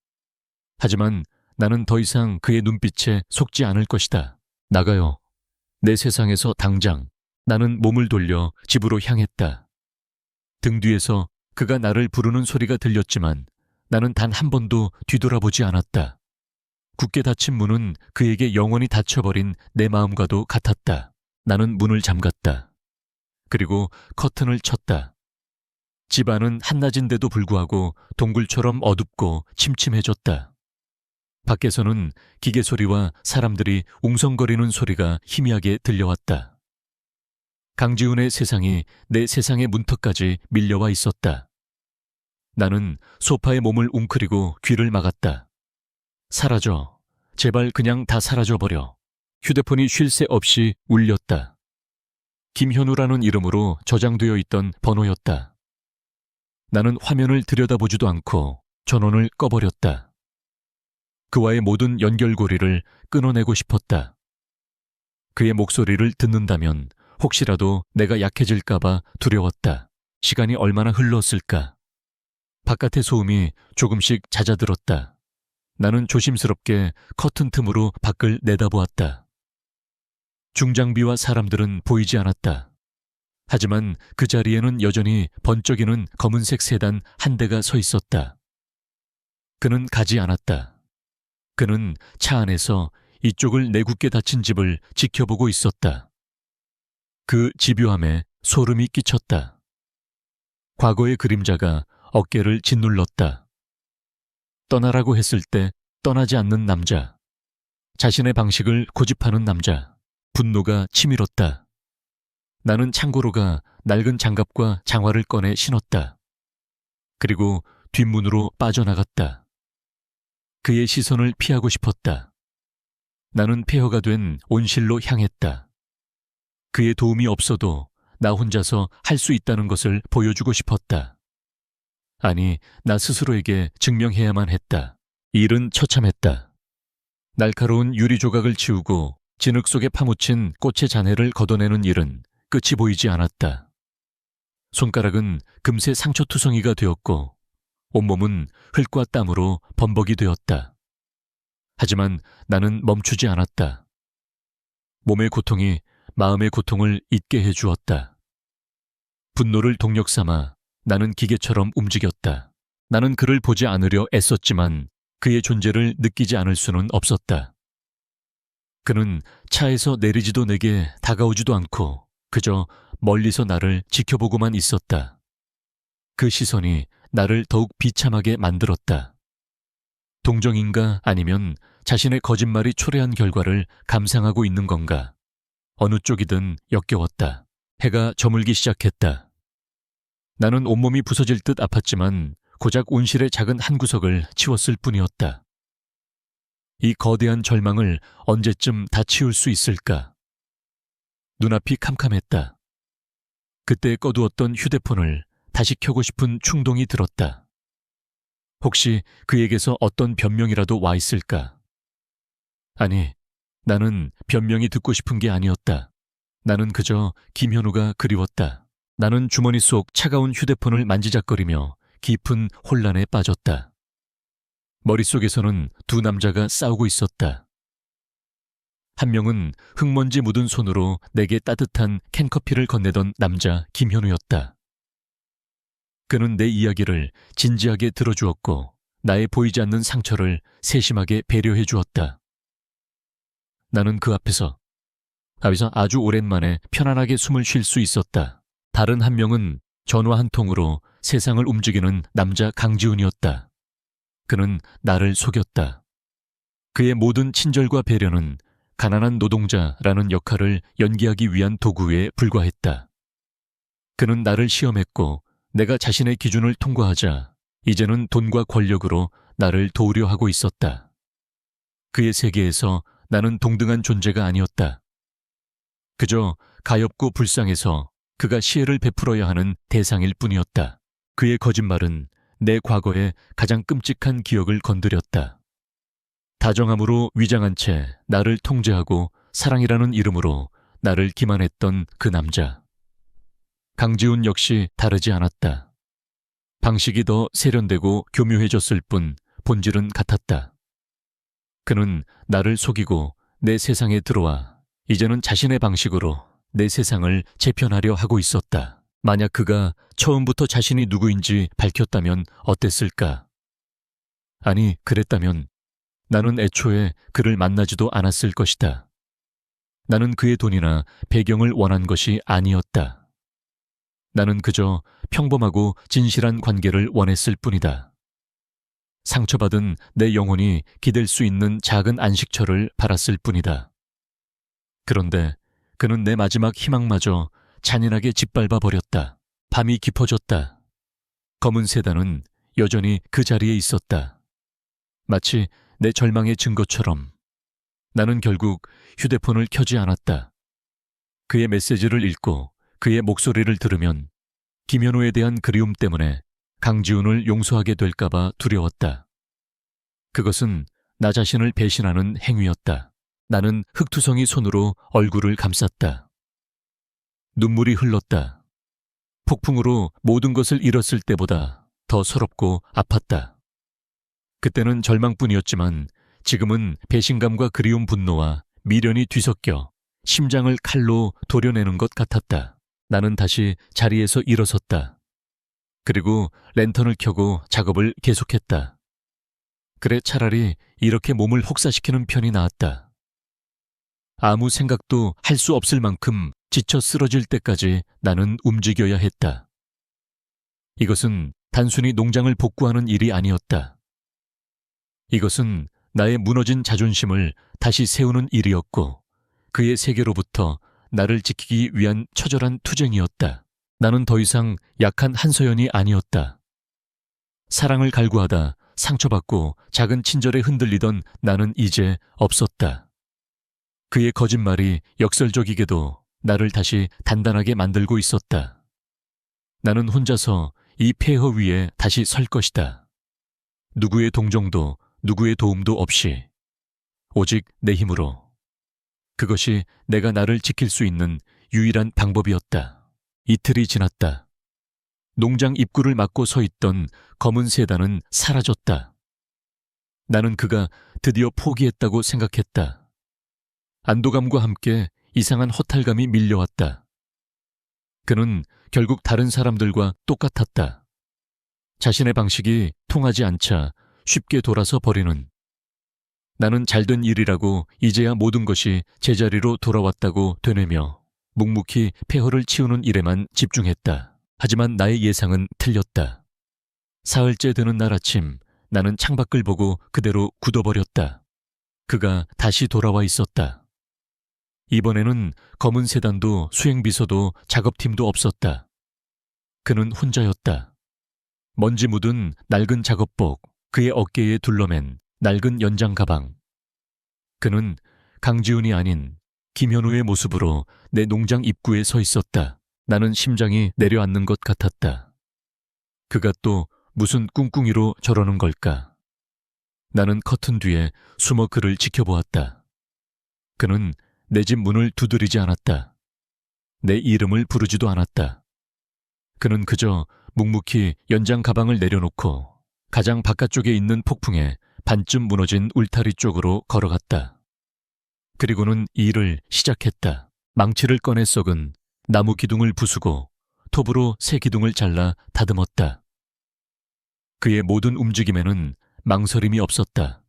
하지만 나는 더 이상 그의 눈빛에 속지 않을 것이다. 나가요. 내 세상에서 당장. 나는 몸을 돌려 집으로 향했다. 등 뒤에서 그가 나를 부르는 소리가 들렸지만 나는 단 한 번도 뒤돌아보지 않았다. 굳게 닫힌 문은 그에게 영원히 닫혀버린 내 마음과도 같았다. 나는 문을 잠갔다. 그리고 커튼을 쳤다. 집 안은 한낮인데도 불구하고 동굴처럼 어둡고 침침해졌다. 밖에서는 기계 소리와 사람들이 웅성거리는 소리가 희미하게 들려왔다. 강지훈의 세상이 내 세상의 문턱까지 밀려와 있었다. 나는 소파에 몸을 웅크리고 귀를 막았다. 사라져. 제발 그냥 다 사라져버려. 휴대폰이 쉴 새 없이 울렸다. 김현우라는 이름으로 저장되어 있던 번호였다. 나는 화면을 들여다보지도 않고 전원을 꺼버렸다. 그와의 모든 연결고리를 끊어내고 싶었다. 그의 목소리를 듣는다면 혹시라도 내가 약해질까봐 두려웠다. 시간이 얼마나 흘렀을까. 바깥의 소음이 조금씩 잦아들었다. 나는 조심스럽게 커튼 틈으로 밖을 내다보았다. 중장비와 사람들은 보이지 않았다. 하지만 그 자리에는 여전히 번쩍이는 검은색 세단 한 대가 서 있었다. 그는 가지 않았다. 그는 차 안에서 이쪽을 내굽게 닫힌 집을 지켜보고 있었다. 그 집요함에 소름이 끼쳤다. 과거의 그림자가 어깨를 짓눌렀다. 떠나라고 했을 때 떠나지 않는 남자. 자신의 방식을 고집하는 남자. 분노가 치밀었다. 나는 창고로가 낡은 장갑과 장화를 꺼내 신었다. 그리고 뒷문으로 빠져나갔다. 그의 시선을 피하고 싶었다. 나는 폐허가 된 온실로 향했다. 그의 도움이 없어도 나 혼자서 할 수 있다는 것을 보여주고 싶었다. 아니, 나 스스로에게 증명해야만 했다. 일은 처참했다. 날카로운 유리 조각을 치우고 진흙 속에 파묻힌 꽃의 잔해를 걷어내는 일은 끝이 보이지 않았다. 손가락은 금세 상처투성이가 되었고 온몸은 흙과 땀으로 범벅이 되었다. 하지만 나는 멈추지 않았다. 몸의 고통이 마음의 고통을 잊게 해주었다. 분노를 동력 삼아 나는 기계처럼 움직였다. 나는 그를 보지 않으려 애썼지만 그의 존재를 느끼지 않을 수는 없었다. 그는 차에서 내리지도 내게 다가오지도 않고 그저 멀리서 나를 지켜보고만 있었다. 그 시선이 나를 더욱 비참하게 만들었다. 동정인가 아니면 자신의 거짓말이 초래한 결과를 감상하고 있는 건가? 어느 쪽이든 역겨웠다. 해가 저물기 시작했다. 나는 온몸이 부서질 듯 아팠지만 고작 온실의 작은 한 구석을 치웠을 뿐이었다. 이 거대한 절망을 언제쯤 다 치울 수 있을까? 눈앞이 캄캄했다. 그때 꺼두었던 휴대폰을 다시 켜고 싶은 충동이 들었다. 혹시 그에게서 어떤 변명이라도 와 있을까? 아니, 나는 변명이 듣고 싶은 게 아니었다. 나는 그저 김현우가 그리웠다. 나는 주머니 속 차가운 휴대폰을 만지작거리며 깊은 혼란에 빠졌다. 머릿속에서는 두 남자가 싸우고 있었다. 한 명은 흙먼지 묻은 손으로 내게 따뜻한 캔커피를 건네던 남자 김현우였다. 그는 내 이야기를 진지하게 들어주었고 나의 보이지 않는 상처를 세심하게 배려해 주었다. 나는 그 앞에서 아주 오랜만에 편안하게 숨을 쉴 수 있었다. 다른 한 명은 전화 한 통으로 세상을 움직이는 남자 강지훈이었다. 그는 나를 속였다. 그의 모든 친절과 배려는 가난한 노동자라는 역할을 연기하기 위한 도구에 불과했다. 그는 나를 시험했고 내가 자신의 기준을 통과하자 이제는 돈과 권력으로 나를 도우려 하고 있었다. 그의 세계에서 나는 동등한 존재가 아니었다. 그저 가엾고 불쌍해서 그가 시혜를 베풀어야 하는 대상일 뿐이었다. 그의 거짓말은 내 과거의 가장 끔찍한 기억을 건드렸다. 다정함으로 위장한 채 나를 통제하고 사랑이라는 이름으로 나를 기만했던 그 남자. 강지훈 역시 다르지 않았다. 방식이 더 세련되고 교묘해졌을 뿐 본질은 같았다. 그는 나를 속이고 내 세상에 들어와 이제는 자신의 방식으로 내 세상을 재편하려 하고 있었다. 만약 그가 처음부터 자신이 누구인지 밝혔다면 어땠을까? 아니, 그랬다면 나는 애초에 그를 만나지도 않았을 것이다. 나는 그의 돈이나 배경을 원한 것이 아니었다. 나는 그저 평범하고 진실한 관계를 원했을 뿐이다. 상처받은 내 영혼이 기댈 수 있는 작은 안식처를 바랐을 뿐이다. 그런데 그는 내 마지막 희망마저 잔인하게 짓밟아 버렸다. 밤이 깊어졌다. 검은 세단은 여전히 그 자리에 있었다. 마치 내 절망의 증거처럼. 나는 결국 휴대폰을 켜지 않았다. 그의 메시지를 읽고 그의 목소리를 들으면 김현우에 대한 그리움 때문에 강지훈을 용서하게 될까봐 두려웠다. 그것은 나 자신을 배신하는 행위였다. 나는 흙투성이 손으로 얼굴을 감쌌다. 눈물이 흘렀다. 폭풍으로 모든 것을 잃었을 때보다 더 서럽고 아팠다. 그때는 절망뿐이었지만 지금은 배신감과 그리움, 분노와 미련이 뒤섞여 심장을 칼로 도려내는 것 같았다. 나는 다시 자리에서 일어섰다. 그리고 랜턴을 켜고 작업을 계속했다. 그래, 차라리 이렇게 몸을 혹사시키는 편이 나았다. 아무 생각도 할 수 없을 만큼 지쳐 쓰러질 때까지 나는 움직여야 했다. 이것은 단순히 농장을 복구하는 일이 아니었다. 이것은 나의 무너진 자존심을 다시 세우는 일이었고 그의 세계로부터 나를 지키기 위한 처절한 투쟁이었다. 나는 더 이상 약한 한서연이 아니었다. 사랑을 갈구하다 상처받고 작은 친절에 흔들리던 나는 이제 없었다. 그의 거짓말이 역설적이게도 나를 다시 단단하게 만들고 있었다. 나는 혼자서 이 폐허 위에 다시 설 것이다. 누구의 동정도 누구의 도움도 없이 오직 내 힘으로. 그것이 내가 나를 지킬 수 있는 유일한 방법이었다. 이틀이 지났다. 농장 입구를 막고 서 있던 검은 세단은 사라졌다. 나는 그가 드디어 포기했다고 생각했다. 안도감과 함께 이상한 허탈감이 밀려왔다. 그는 결국 다른 사람들과 똑같았다. 자신의 방식이 통하지 않자 쉽게 돌아서 버리는. 나는 잘된 일이라고 이제야 모든 것이 제자리로 돌아왔다고 되뇌며 묵묵히 폐허를 치우는 일에만 집중했다. 하지만 나의 예상은 틀렸다. 사흘째 되는 날 아침 나는 창밖을 보고 그대로 굳어버렸다. 그가 다시 돌아와 있었다. 이번에는 검은 세단도 수행비서도 작업팀도 없었다. 그는 혼자였다. 먼지 묻은 낡은 작업복, 그의 어깨에 둘러맨 낡은 연장 가방. 그는 강지훈이 아닌 김현우의 모습으로 내 농장 입구에 서 있었다. 나는 심장이 내려앉는 것 같았다. 그가 또 무슨 꿍꿍이로 저러는 걸까? 나는 커튼 뒤에 숨어 그를 지켜보았다. 그는 내 집 문을 두드리지 않았다. 내 이름을 부르지도 않았다. 그는 그저 묵묵히 연장 가방을 내려놓고 가장 바깥쪽에 있는 폭풍에 반쯤 무너진 울타리 쪽으로 걸어갔다. 그리고는 일을 시작했다. 망치를 꺼내 썩은 나무 기둥을 부수고 톱으로 새 기둥을 잘라 다듬었다. 그의 모든 움직임에는 망설임이 없었다.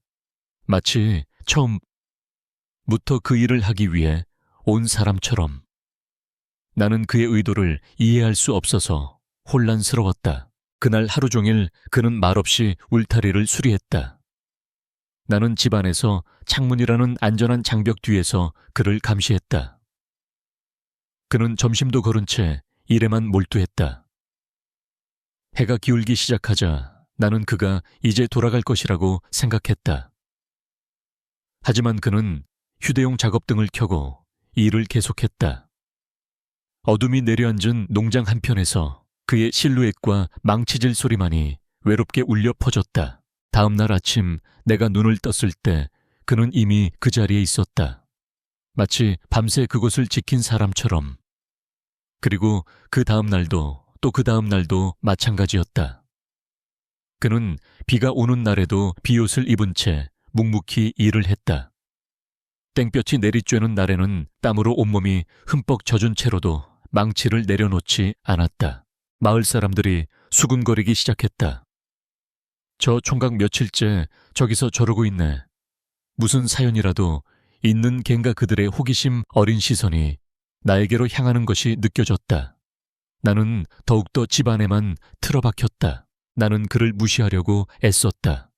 마치 처음부터 그 일을 하기 위해 온 사람처럼. 나는 그의 의도를 이해할 수 없어서 혼란스러웠다. 그날 하루 종일 그는 말없이 울타리를 수리했다. 나는 집안에서 창문이라는 안전한 장벽 뒤에서 그를 감시했다. 그는 점심도 거른 채 일에만 몰두했다. 해가 기울기 시작하자 나는 그가 이제 돌아갈 것이라고 생각했다. 하지만 그는 휴대용 작업등을 켜고 일을 계속했다. 어둠이 내려앉은 농장 한편에서 그의 실루엣과 망치질 소리만이 외롭게 울려 퍼졌다. 다음 날 아침 내가 눈을 떴을 때 그는 이미 그 자리에 있었다. 마치 밤새 그곳을 지킨 사람처럼. 그리고 그 다음 날도 또 그 다음 날도 마찬가지였다. 그는 비가 오는 날에도 비옷을 입은 채 묵묵히 일을 했다. 땡볕이 내리쬐는 날에는 땀으로 온몸이 흠뻑 젖은 채로도 망치를 내려놓지 않았다. 마을 사람들이 수군거리기 시작했다. 저 총각 며칠째 저기서 저러고 있네. 무슨 사연이라도 있는 겐가. 그들의 호기심 어린 시선이 나에게로 향하는 것이 느껴졌다. 나는 더욱더 집 안에만 틀어박혔다. 나는 그를 무시하려고 애썼다.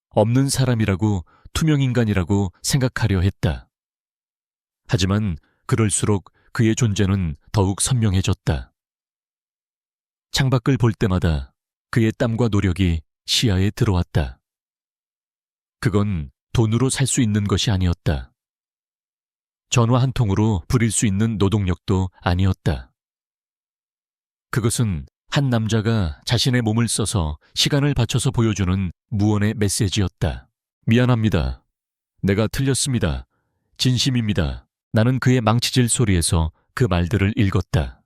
없는 사람이라고, 투명인간이라고 생각하려 했다. 하지만 그럴수록 그의 존재는 더욱 선명해졌다. 창밖을 볼 때마다 그의 땀과 노력이 시야에 들어왔다. 그건 돈으로 살 수 있는 것이 아니었다. 전화 한 통으로 부릴 수 있는 노동력도 아니었다. 그것은 한 남자가 자신의 몸을 써서 시간을 바쳐서 보여주는 무언의 메시지였다. 미안합니다. 내가 틀렸습니다. 진심입니다. 나는 그의 망치질 소리에서 그 말들을 읽었다.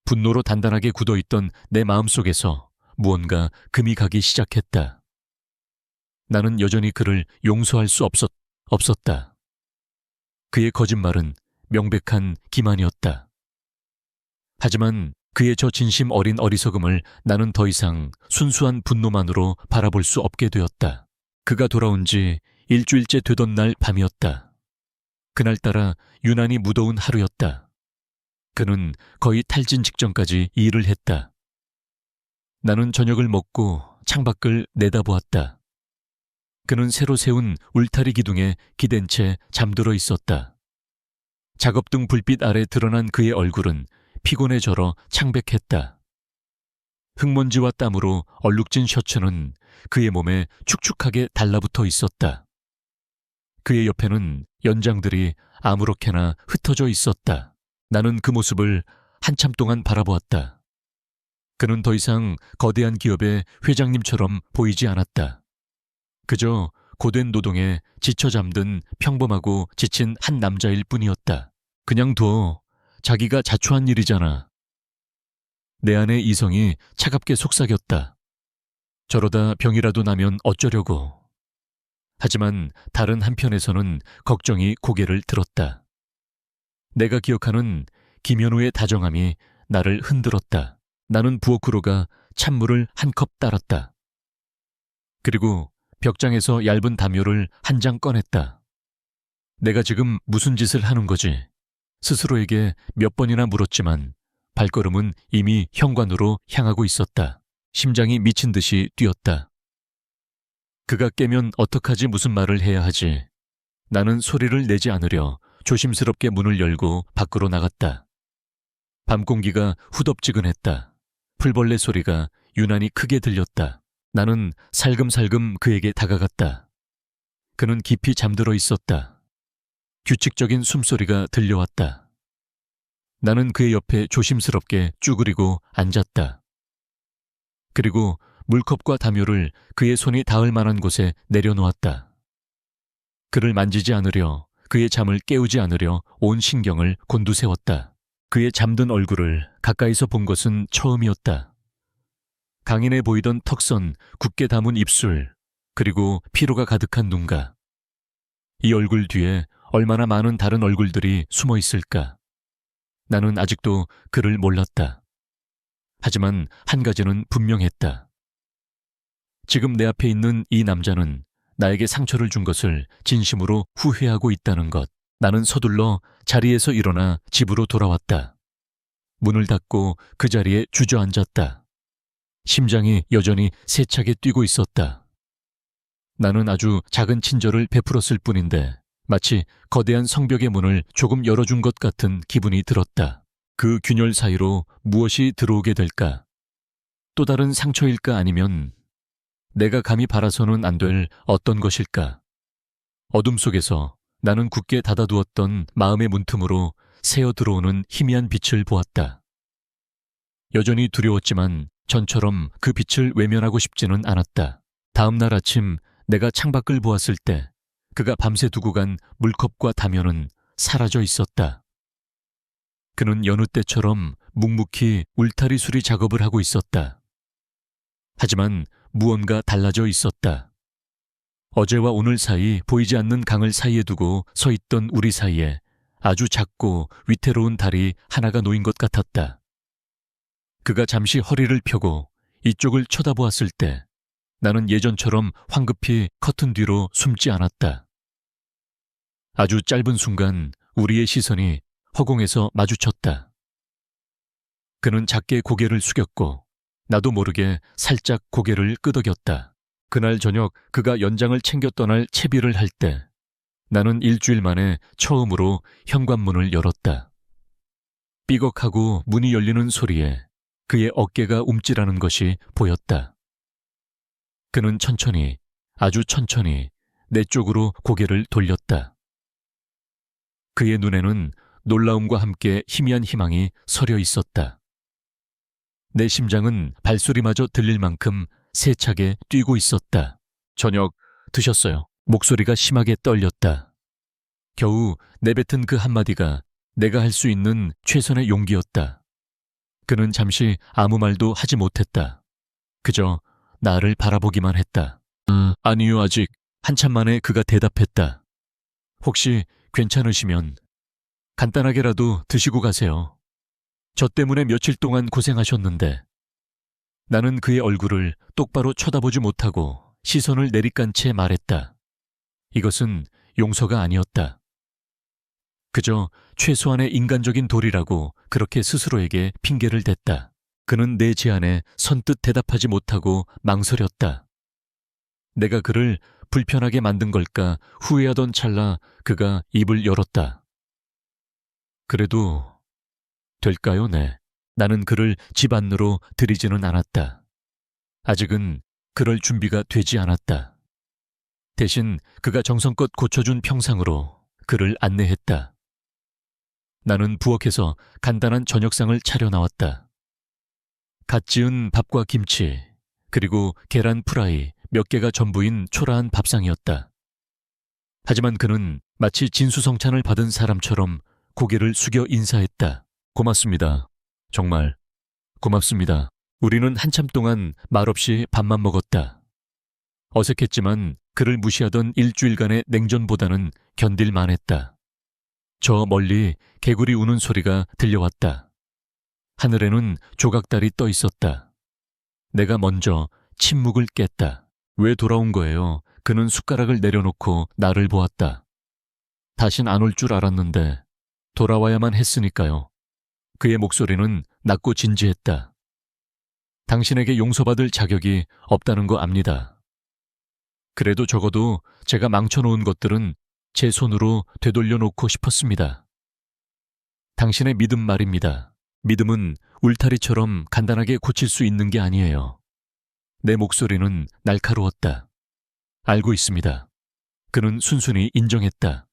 분노로 단단하게 굳어있던 내 마음속에서 무언가 금이 가기 시작했다. 나는 여전히 그를 용서할 수 없었다. 그의 거짓말은 명백한 기만이었다. 하지만 그의 저 진심 어린 어리석음을 나는 더 이상 순수한 분노만으로 바라볼 수 없게 되었다. 그가 돌아온 지 일주일째 되던 날 밤이었다. 그날따라 유난히 무더운 하루였다. 그는 거의 탈진 직전까지 일을 했다. 나는 저녁을 먹고 창밖을 내다보았다. 그는 새로 세운 울타리 기둥에 기댄 채 잠들어 있었다. 작업등 불빛 아래 드러난 그의 얼굴은 피곤에 절어 창백했다. 흙먼지와 땀으로 얼룩진 셔츠는 그의 몸에 축축하게 달라붙어 있었다. 그의 옆에는 연장들이 아무렇게나 흩어져 있었다. 나는 그 모습을 한참 동안 바라보았다. 그는 더 이상 거대한 기업의 회장님처럼 보이지 않았다. 그저 고된 노동에 지쳐 잠든 평범하고 지친 한 남자일 뿐이었다. 그냥 둬. 자기가 자초한 일이잖아. 내 안의 이성이 차갑게 속삭였다. 저러다 병이라도 나면 어쩌려고. 하지만 다른 한편에서는 걱정이 고개를 들었다. 내가 기억하는 김현우의 다정함이 나를 흔들었다. 나는 부엌으로 가 찬물을 한 컵 따랐다. 그리고 벽장에서 얇은 담요를 한 장 꺼냈다. 내가 지금 무슨 짓을 하는 거지? 스스로에게 몇 번이나 물었지만 발걸음은 이미 현관으로 향하고 있었다. 심장이 미친 듯이 뛰었다. 그가 깨면 어떡하지, 무슨 말을 해야 하지. 나는 소리를 내지 않으려 조심스럽게 문을 열고 밖으로 나갔다. 밤 공기가 후덥지근했다. 풀벌레 소리가 유난히 크게 들렸다. 나는 살금살금 그에게 다가갔다. 그는 깊이 잠들어 있었다. 규칙적인 숨소리가 들려왔다. 나는 그의 옆에 조심스럽게 쭈그리고 앉았다. 그리고 물컵과 담요를 그의 손이 닿을 만한 곳에 내려놓았다. 그를 만지지 않으려, 그의 잠을 깨우지 않으려 온 신경을 곤두세웠다. 그의 잠든 얼굴을 가까이서 본 것은 처음이었다. 강인해 보이던 턱선, 굳게 담은 입술, 그리고 피로가 가득한 눈가. 이 얼굴 뒤에 얼마나 많은 다른 얼굴들이 숨어 있을까? 나는 아직도 그를 몰랐다. 하지만 한 가지는 분명했다. 지금 내 앞에 있는 이 남자는 나에게 상처를 준 것을 진심으로 후회하고 있다는 것. 나는 서둘러 자리에서 일어나 집으로 돌아왔다. 문을 닫고 그 자리에 주저앉았다. 심장이 여전히 세차게 뛰고 있었다. 나는 아주 작은 친절을 베풀었을 뿐인데 마치 거대한 성벽의 문을 조금 열어준 것 같은 기분이 들었다. 그 균열 사이로 무엇이 들어오게 될까? 또 다른 상처일까, 아니면 내가 감히 바라서는 안 될 어떤 것일까? 어둠 속에서 나는 굳게 닫아두었던 마음의 문틈으로 새어 들어오는 희미한 빛을 보았다. 여전히 두려웠지만 전처럼 그 빛을 외면하고 싶지는 않았다. 다음 날 아침 내가 창밖을 보았을 때 그가 밤새 두고 간 물컵과 담요는 사라져 있었다. 그는 여느 때처럼 묵묵히 울타리 수리 작업을 하고 있었다. 하지만 무언가 달라져 있었다. 어제와 오늘 사이 보이지 않는 강을 사이에 두고 서 있던 우리 사이에 아주 작고 위태로운 달이 하나가 놓인 것 같았다. 그가 잠시 허리를 펴고 이쪽을 쳐다보았을 때 나는 예전처럼 황급히 커튼 뒤로 숨지 않았다. 아주 짧은 순간 우리의 시선이 허공에서 마주쳤다. 그는 작게 고개를 숙였고 나도 모르게 살짝 고개를 끄덕였다. 그날 저녁 그가 연장을 챙겨 떠날 채비를 할 때 나는 일주일 만에 처음으로 현관문을 열었다. 삐걱하고 문이 열리는 소리에 그의 어깨가 움찔하는 것이 보였다. 그는 천천히, 아주 천천히 내 쪽으로 고개를 돌렸다. 그의 눈에는 놀라움과 함께 희미한 희망이 서려 있었다. 내 심장은 발소리마저 들릴 만큼 세차게 뛰고 있었다. 저녁 드셨어요? 목소리가 심하게 떨렸다. 겨우 내뱉은 그 한마디가 내가 할 수 있는 최선의 용기였다. 그는 잠시 아무 말도 하지 못했다. 그저 나를 바라보기만 했다. 아니요, 아직. 한참 만에 그가 대답했다. 혹시 괜찮으시면 간단하게라도 드시고 가세요. 저 때문에 며칠 동안 고생하셨는데. 나는 그의 얼굴을 똑바로 쳐다보지 못하고 시선을 내리깐 채 말했다. 이것은 용서가 아니었다. 그저 최소한의 인간적인 도리라고 그렇게 스스로에게 핑계를 댔다. 그는 내 제안에 선뜻 대답하지 못하고 망설였다. 내가 그를 불편하게 만든 걸까 후회하던 찰나 그가 입을 열었다. 그래도 될까요, 네? 나는 그를 집 안으로 들이지는 않았다. 아직은 그럴 준비가 되지 않았다. 대신 그가 정성껏 고쳐준 평상으로 그를 안내했다. 나는 부엌에서 간단한 저녁상을 차려 나왔다. 갓 지은 밥과 김치, 그리고 계란 프라이 몇 개가 전부인 초라한 밥상이었다. 하지만 그는 마치 진수성찬을 받은 사람처럼 고개를 숙여 인사했다. 고맙습니다. 정말 고맙습니다. 우리는 한참 동안 말없이 밥만 먹었다. 어색했지만 그를 무시하던 일주일간의 냉전보다는 견딜만 했다. 저 멀리 개구리 우는 소리가 들려왔다. 하늘에는 조각달이 떠 있었다. 내가 먼저 침묵을 깼다. 왜 돌아온 거예요? 그는 숟가락을 내려놓고 나를 보았다. 다신 안 올 줄 알았는데 돌아와야만 했으니까요. 그의 목소리는 낮고 진지했다. 당신에게 용서받을 자격이 없다는 거 압니다. 그래도 적어도 제가 망쳐놓은 것들은 제 손으로 되돌려 놓고 싶었습니다. 당신의 믿음 말입니다. 믿음은 울타리처럼 간단하게 고칠 수 있는 게 아니에요. 내 목소리는 날카로웠다. 알고 있습니다. 그는 순순히 인정했다.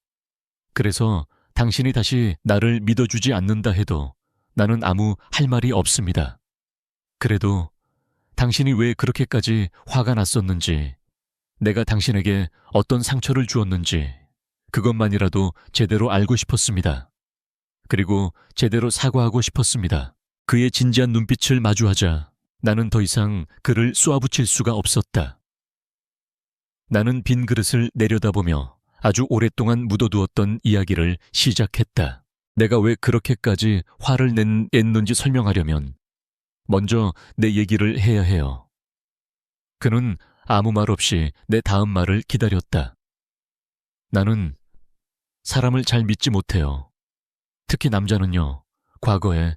그래서 당신이 다시 나를 믿어주지 않는다 해도 나는 아무 할 말이 없습니다. 그래도 당신이 왜 그렇게까지 화가 났었는지, 내가 당신에게 어떤 상처를 주었는지 그것만이라도 제대로 알고 싶었습니다. 그리고 제대로 사과하고 싶었습니다. 그의 진지한 눈빛을 마주하자 나는 더 이상 그를 쏘아붙일 수가 없었다. 나는 빈 그릇을 내려다보며 아주 오랫동안 묻어두었던 이야기를 시작했다. 내가 왜 그렇게까지 화를 냈는지 설명하려면 먼저 내 얘기를 해야 해요. 그는 아무 말 없이 내 다음 말을 기다렸다. 나는 사람을 잘 믿지 못해요. 특히 남자는요. 과거에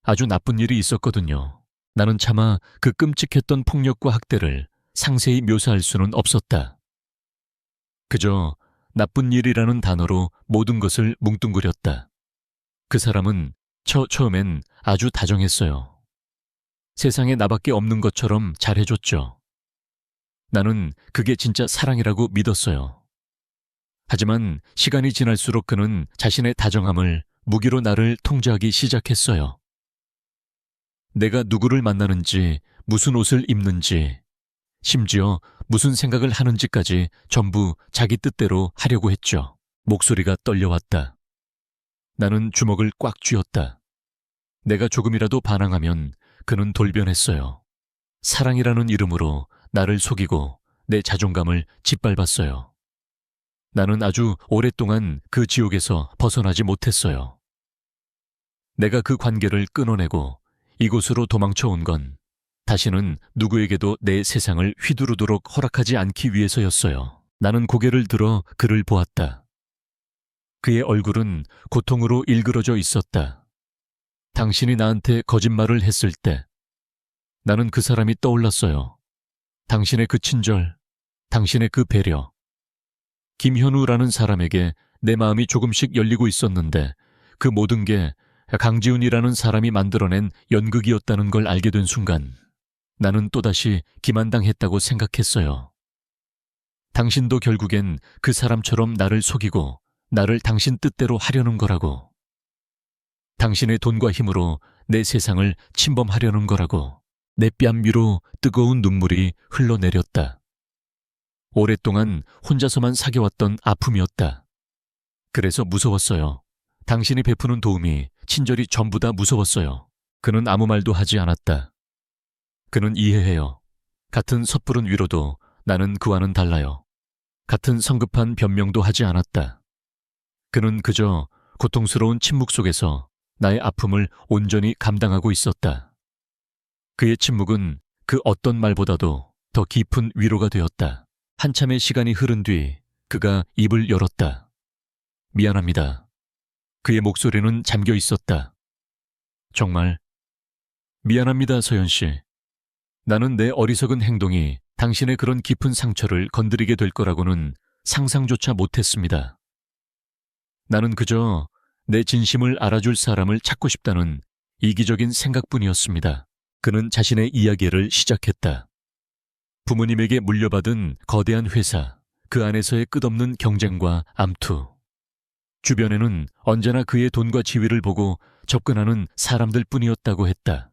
아주 나쁜 일이 있었거든요. 나는 차마 그 끔찍했던 폭력과 학대를 상세히 묘사할 수는 없었다. 그저 나쁜 일이라는 단어로 모든 것을 뭉뚱그렸다. 그 사람은 처음엔 아주 다정했어요. 세상에 나밖에 없는 것처럼 잘해줬죠. 나는 그게 진짜 사랑이라고 믿었어요. 하지만 시간이 지날수록 그는 자신의 다정함을 무기로 나를 통제하기 시작했어요. 내가 누구를 만나는지, 무슨 옷을 입는지, 심지어 무슨 생각을 하는지까지 전부 자기 뜻대로 하려고 했죠. 목소리가 떨려왔다. 나는 주먹을 꽉 쥐었다. 내가 조금이라도 반항하면 그는 돌변했어요. 사랑이라는 이름으로 나를 속이고 내 자존감을 짓밟았어요. 나는 아주 오랫동안 그 지옥에서 벗어나지 못했어요. 내가 그 관계를 끊어내고 이곳으로 도망쳐온 건 다시는 누구에게도 내 세상을 휘두르도록 허락하지 않기 위해서였어요. 나는 고개를 들어 그를 보았다. 그의 얼굴은 고통으로 일그러져 있었다. 당신이 나한테 거짓말을 했을 때 나는 그 사람이 떠올랐어요. 당신의 그 친절, 당신의 그 배려. 김현우라는 사람에게 내 마음이 조금씩 열리고 있었는데 그 모든 게 강지훈이라는 사람이 만들어낸 연극이었다는 걸 알게 된 순간 나는 또다시 기만당했다고 생각했어요. 당신도 결국엔 그 사람처럼 나를 속이고 나를 당신 뜻대로 하려는 거라고. 당신의 돈과 힘으로 내 세상을 침범하려는 거라고. 내 뺨 위로 뜨거운 눈물이 흘러내렸다. 오랫동안 혼자서만 사겨왔던 아픔이었다. 그래서 무서웠어요. 당신이 베푸는 도움이, 친절이 전부 다 무서웠어요. 그는 아무 말도 하지 않았다. 그는 이해해요. 같은 섣부른 위로도 나는 그와는 달라요. 같은 성급한 변명도 하지 않았다. 그는 그저 고통스러운 침묵 속에서 나의 아픔을 온전히 감당하고 있었다. 그의 침묵은 그 어떤 말보다도 더 깊은 위로가 되었다. 한참의 시간이 흐른 뒤 그가 입을 열었다. 미안합니다. 그의 목소리는 잠겨 있었다. 정말 미안합니다, 서연 씨. 나는 내 어리석은 행동이 당신의 그런 깊은 상처를 건드리게 될 거라고는 상상조차 못했습니다. 나는 그저 내 진심을 알아줄 사람을 찾고 싶다는 이기적인 생각뿐이었습니다. 그는 자신의 이야기를 시작했다. 부모님에게 물려받은 거대한 회사, 그 안에서의 끝없는 경쟁과 암투. 주변에는 언제나 그의 돈과 지위를 보고 접근하는 사람들 뿐이었다고 했다.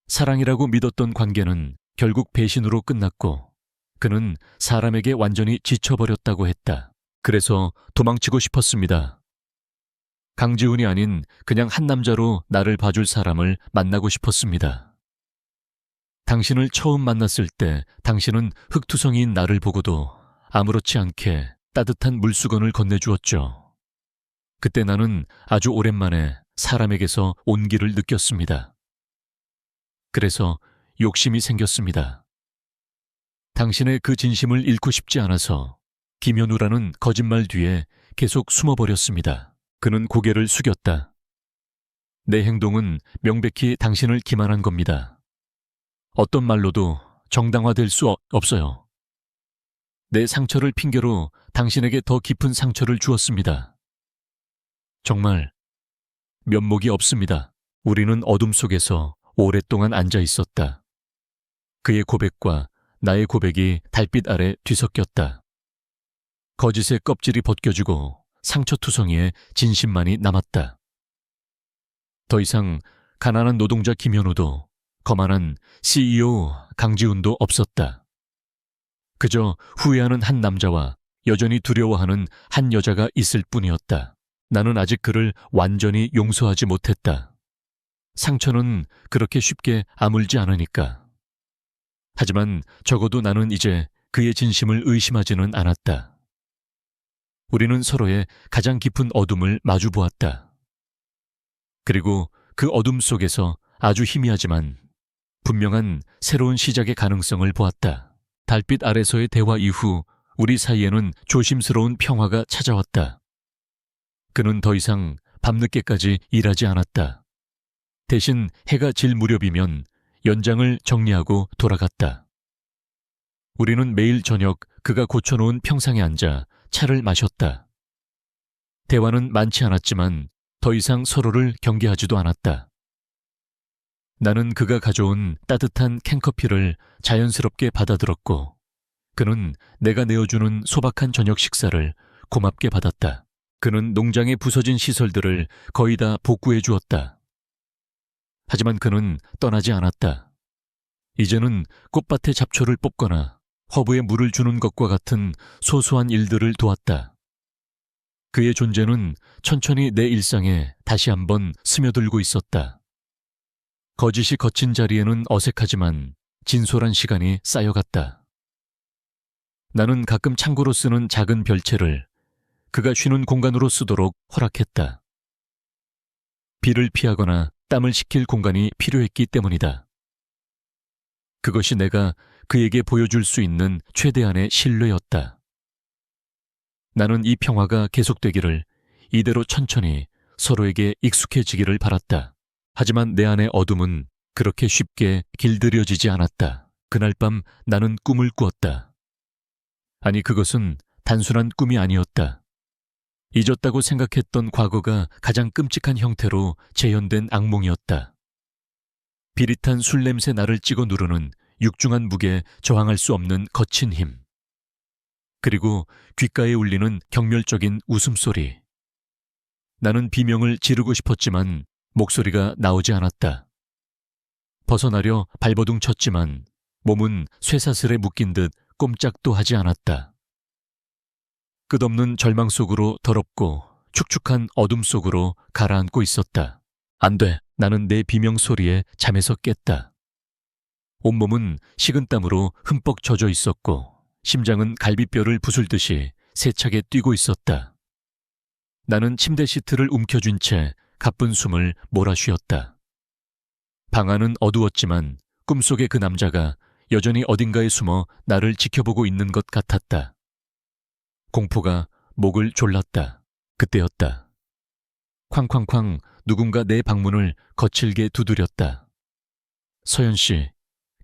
사랑이라고 믿었던 관계는 결국 배신으로 끝났고 그는 사람에게 완전히 지쳐버렸다고 했다. 그래서 도망치고 싶었습니다. 강지훈이 아닌 그냥 한 남자로 나를 봐줄 사람을 만나고 싶었습니다. 당신을 처음 만났을 때 당신은 흙투성이인 나를 보고도 아무렇지 않게 따뜻한 물수건을 건네주었죠. 그때 나는 아주 오랜만에 사람에게서 온기를 느꼈습니다. 그래서 욕심이 생겼습니다. 당신의 그 진심을 잃고 싶지 않아서 김현우라는 거짓말 뒤에 계속 숨어버렸습니다. 그는 고개를 숙였다. 내 행동은 명백히 당신을 기만한 겁니다. 어떤 말로도 정당화될 수 없어요. 내 상처를 핑계로 당신에게 더 깊은 상처를 주었습니다. 정말 면목이 없습니다. 우리는 어둠 속에서 오랫동안 앉아 있었다. 그의 고백과 나의 고백이 달빛 아래 뒤섞였다. 거짓의 껍질이 벗겨지고 상처투성이에 진심만이 남았다. 더 이상 가난한 노동자 김현우도 거만한 CEO 강지훈도 없었다. 그저 후회하는 한 남자와 여전히 두려워하는 한 여자가 있을 뿐이었다. 나는 아직 그를 완전히 용서하지 못했다. 상처는 그렇게 쉽게 아물지 않으니까. 하지만 적어도 나는 이제 그의 진심을 의심하지는 않았다. 우리는 서로의 가장 깊은 어둠을 마주 보았다. 그리고 그 어둠 속에서 아주 희미하지만 분명한 새로운 시작의 가능성을 보았다. 달빛 아래서의 대화 이후 우리 사이에는 조심스러운 평화가 찾아왔다. 그는 더 이상 밤늦게까지 일하지 않았다. 대신 해가 질 무렵이면 연장을 정리하고 돌아갔다. 우리는 매일 저녁 그가 고쳐놓은 평상에 앉아 차를 마셨다. 대화는 많지 않았지만 더 이상 서로를 경계하지도 않았다. 나는 그가 가져온 따뜻한 캔커피를 자연스럽게 받아들었고 그는 내가 내어주는 소박한 저녁 식사를 고맙게 받았다. 그는 농장의 부서진 시설들을 거의 다 복구해 주었다. 하지만 그는 떠나지 않았다. 이제는 꽃밭의 잡초를 뽑거나 허브에 물을 주는 것과 같은 소소한 일들을 도왔다. 그의 존재는 천천히 내 일상에 다시 한번 스며들고 있었다. 거짓이 거친 자리에는 어색하지만 진솔한 시간이 쌓여갔다. 나는 가끔 창고로 쓰는 작은 별채를 그가 쉬는 공간으로 쓰도록 허락했다. 비를 피하거나 땀을 식힐 공간이 필요했기 때문이다. 그것이 내가 그에게 보여줄 수 있는 최대한의 신뢰였다. 나는 이 평화가 계속되기를 이대로 천천히 서로에게 익숙해지기를 바랐다. 하지만 내 안의 어둠은 그렇게 쉽게 길들여지지 않았다. 그날 밤 나는 꿈을 꾸었다. 아니, 그것은 단순한 꿈이 아니었다. 잊었다고 생각했던 과거가 가장 끔찍한 형태로 재현된 악몽이었다. 비릿한 술 냄새 나를 찍어 누르는 육중한 무게에 저항할 수 없는 거친 힘. 그리고 귓가에 울리는 경멸적인 웃음소리. 나는 비명을 지르고 싶었지만 목소리가 나오지 않았다. 벗어나려 발버둥 쳤지만 몸은 쇠사슬에 묶인 듯 꼼짝도 하지 않았다. 끝없는 절망 속으로 더럽고 축축한 어둠 속으로 가라앉고 있었다. 안 돼. 나는 내 비명 소리에 잠에서 깼다. 온몸은 식은땀으로 흠뻑 젖어 있었고 심장은 갈비뼈를 부술듯이 세차게 뛰고 있었다. 나는 침대 시트를 움켜쥔 채 가쁜 숨을 몰아쉬었다. 방 안은 어두웠지만 꿈속의 그 남자가 여전히 어딘가에 숨어 나를 지켜보고 있는 것 같았다. 공포가 목을 졸랐다. 그때였다. 쾅쾅쾅 누군가 내 방문을 거칠게 두드렸다. 서연 씨,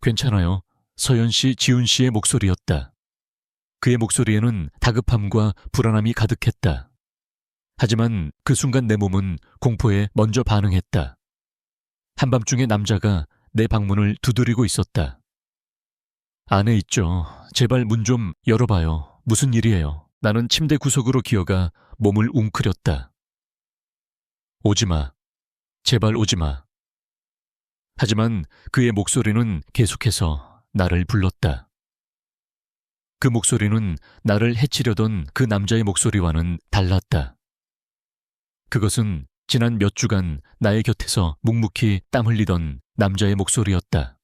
괜찮아요? 서연 씨, 지훈 씨의 목소리였다. 그의 목소리에는 다급함과 불안함이 가득했다. 하지만 그 순간 내 몸은 공포에 먼저 반응했다. 한밤중에 남자가 내 방문을 두드리고 있었다. 안에 있죠. 제발 문 좀 열어봐요. 무슨 일이에요? 나는 침대 구석으로 기어가 몸을 웅크렸다. 오지마. 제발 오지마. 하지만 그의 목소리는 계속해서 나를 불렀다. 그 목소리는 나를 해치려던 그 남자의 목소리와는 달랐다. 그것은 지난 몇 주간 나의 곁에서 묵묵히 땀 흘리던 남자의 목소리였다.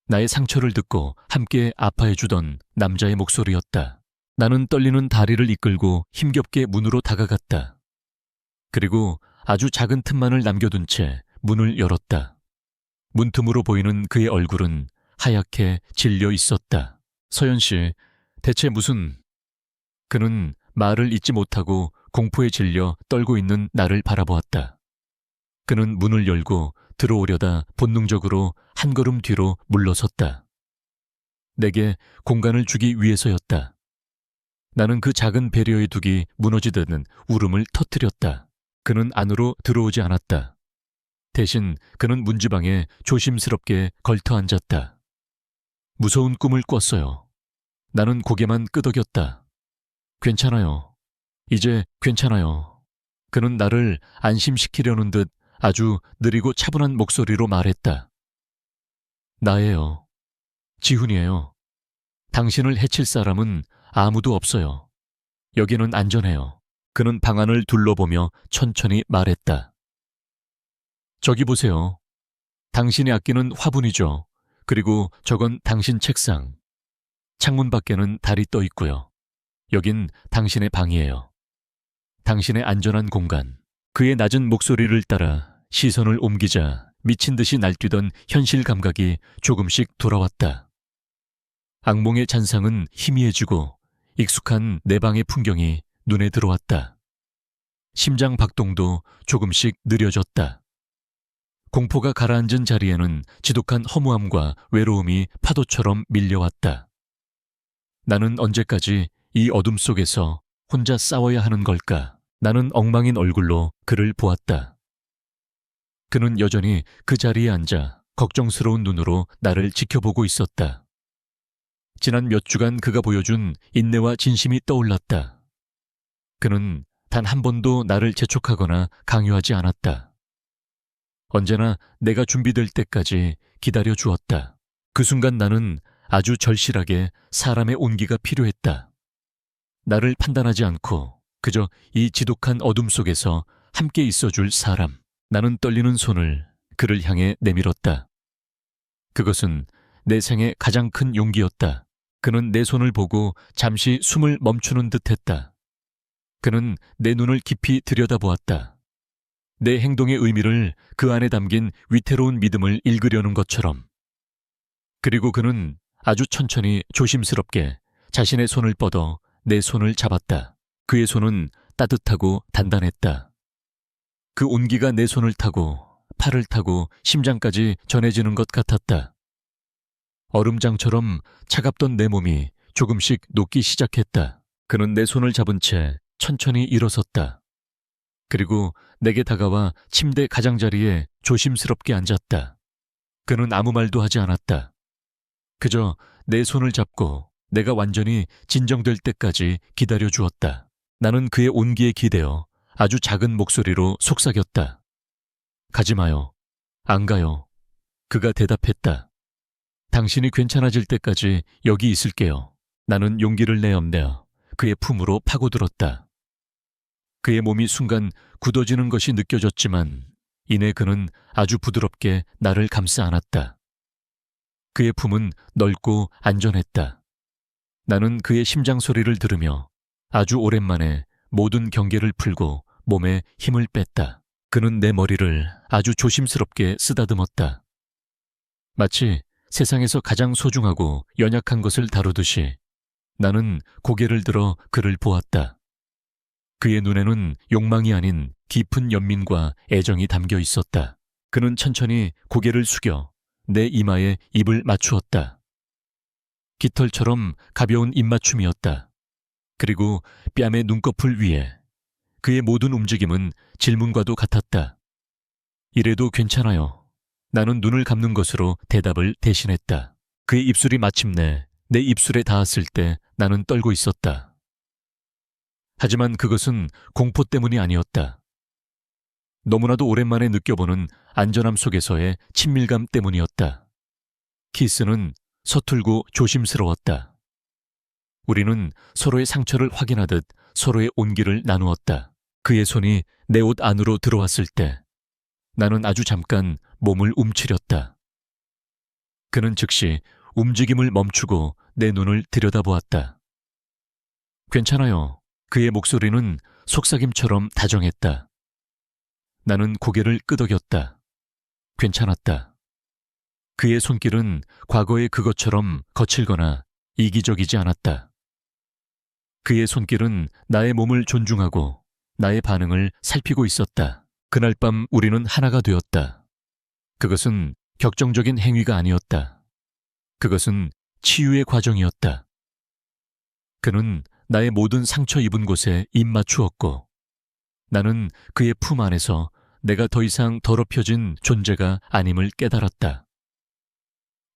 나의 상처를 듣고 함께 아파해주던 남자의 목소리였다. 나는 떨리는 다리를 이끌고 힘겹게 문으로 다가갔다. 그리고 아주 작은 틈만을 남겨둔 채 문을 열었다. 문틈으로 보이는 그의 얼굴은 하얗게 질려 있었다. 서연 씨, 대체 무슨... 그는 말을 잇지 못하고 공포에 질려 떨고 있는 나를 바라보았다. 그는 문을 열고 들어오려다 본능적으로 한 걸음 뒤로 물러섰다. 내게 공간을 주기 위해서였다. 나는 그 작은 배려의 둑이 무너지듯 울음을 터뜨렸다. 그는 안으로 들어오지 않았다. 대신 그는 문지방에 조심스럽게 걸터 앉았다. 무서운 꿈을 꿨어요. 나는 고개만 끄덕였다. 괜찮아요. 이제 괜찮아요. 그는 나를 안심시키려는 듯 아주 느리고 차분한 목소리로 말했다. 나예요. 지훈이에요. 당신을 해칠 사람은 아무도 없어요. 여기는 안전해요. 그는 방안을 둘러보며 천천히 말했다. 저기 보세요. 당신이 아끼는 화분이죠. 그리고 저건 당신 책상. 창문 밖에는 달이 떠 있고요. 여긴 당신의 방이에요. 당신의 안전한 공간. 그의 낮은 목소리를 따라 시선을 옮기자 미친 듯이 날뛰던 현실 감각이 조금씩 돌아왔다. 악몽의 잔상은 희미해지고 익숙한 내 방의 풍경이 눈에 들어왔다. 심장 박동도 조금씩 느려졌다. 공포가 가라앉은 자리에는 지독한 허무함과 외로움이 파도처럼 밀려왔다. 나는 언제까지 이 어둠 속에서 혼자 싸워야 하는 걸까? 나는 엉망인 얼굴로 그를 보았다. 그는 여전히 그 자리에 앉아 걱정스러운 눈으로 나를 지켜보고 있었다. 지난 몇 주간 그가 보여준 인내와 진심이 떠올랐다. 그는 단 한 번도 나를 재촉하거나 강요하지 않았다. 언제나 내가 준비될 때까지 기다려 주었다. 그 순간 나는 아주 절실하게 사람의 온기가 필요했다. 나를 판단하지 않고 그저 이 지독한 어둠 속에서 함께 있어줄 사람. 나는 떨리는 손을 그를 향해 내밀었다. 그것은 내 생애 가장 큰 용기였다. 그는 내 손을 보고 잠시 숨을 멈추는 듯했다. 그는 내 눈을 깊이 들여다보았다. 내 행동의 의미를 그 안에 담긴 위태로운 믿음을 읽으려는 것처럼. 그리고 그는 아주 천천히 조심스럽게 자신의 손을 뻗어 내 손을 잡았다. 그의 손은 따뜻하고 단단했다. 그 온기가 내 손을 타고 팔을 타고 심장까지 전해지는 것 같았다. 얼음장처럼 차갑던 내 몸이 조금씩 녹기 시작했다. 그는 내 손을 잡은 채 천천히 일어섰다. 그리고 내게 다가와 침대 가장자리에 조심스럽게 앉았다. 그는 아무 말도 하지 않았다. 그저 내 손을 잡고 내가 완전히 진정될 때까지 기다려 주었다. 나는 그의 온기에 기대어 아주 작은 목소리로 속삭였다. 가지 마요. 안 가요. 그가 대답했다. 당신이 괜찮아질 때까지 여기 있을게요. 나는 용기를 내엄내어 그의 품으로 파고들었다. 그의 몸이 순간 굳어지는 것이 느껴졌지만 이내 그는 아주 부드럽게 나를 감싸 안았다. 그의 품은 넓고 안전했다. 나는 그의 심장 소리를 들으며 아주 오랜만에 모든 경계를 풀고 몸에 힘을 뺐다. 그는 내 머리를 아주 조심스럽게 쓰다듬었다. 마치 세상에서 가장 소중하고 연약한 것을 다루듯이 나는 고개를 들어 그를 보았다. 그의 눈에는 욕망이 아닌 깊은 연민과 애정이 담겨 있었다. 그는 천천히 고개를 숙여 내 이마에 입을 맞추었다. 깃털처럼 가벼운 입맞춤이었다. 그리고 뺨의 눈꺼풀 위에 그의 모든 움직임은 질문과도 같았다. 이래도 괜찮아요. 나는 눈을 감는 것으로 대답을 대신했다. 그의 입술이 마침내 내 입술에 닿았을 때 나는 떨고 있었다. 하지만 그것은 공포 때문이 아니었다. 너무나도 오랜만에 느껴보는 안전함 속에서의 친밀감 때문이었다. 키스는 서툴고 조심스러웠다. 우리는 서로의 상처를 확인하듯 서로의 온기를 나누었다. 그의 손이 내 옷 안으로 들어왔을 때 나는 아주 잠깐 몸을 움츠렸다. 그는 즉시 움직임을 멈추고 내 눈을 들여다보았다. 괜찮아요. 그의 목소리는 속삭임처럼 다정했다. 나는 고개를 끄덕였다. 괜찮았다. 그의 손길은 과거의 그것처럼 거칠거나 이기적이지 않았다. 그의 손길은 나의 몸을 존중하고 나의 반응을 살피고 있었다. 그날 밤 우리는 하나가 되었다. 그것은 격정적인 행위가 아니었다. 그것은 치유의 과정이었다. 그는 나의 모든 상처 입은 곳에 입 맞추었고 나는 그의 품 안에서 내가 더 이상 더럽혀진 존재가 아님을 깨달았다.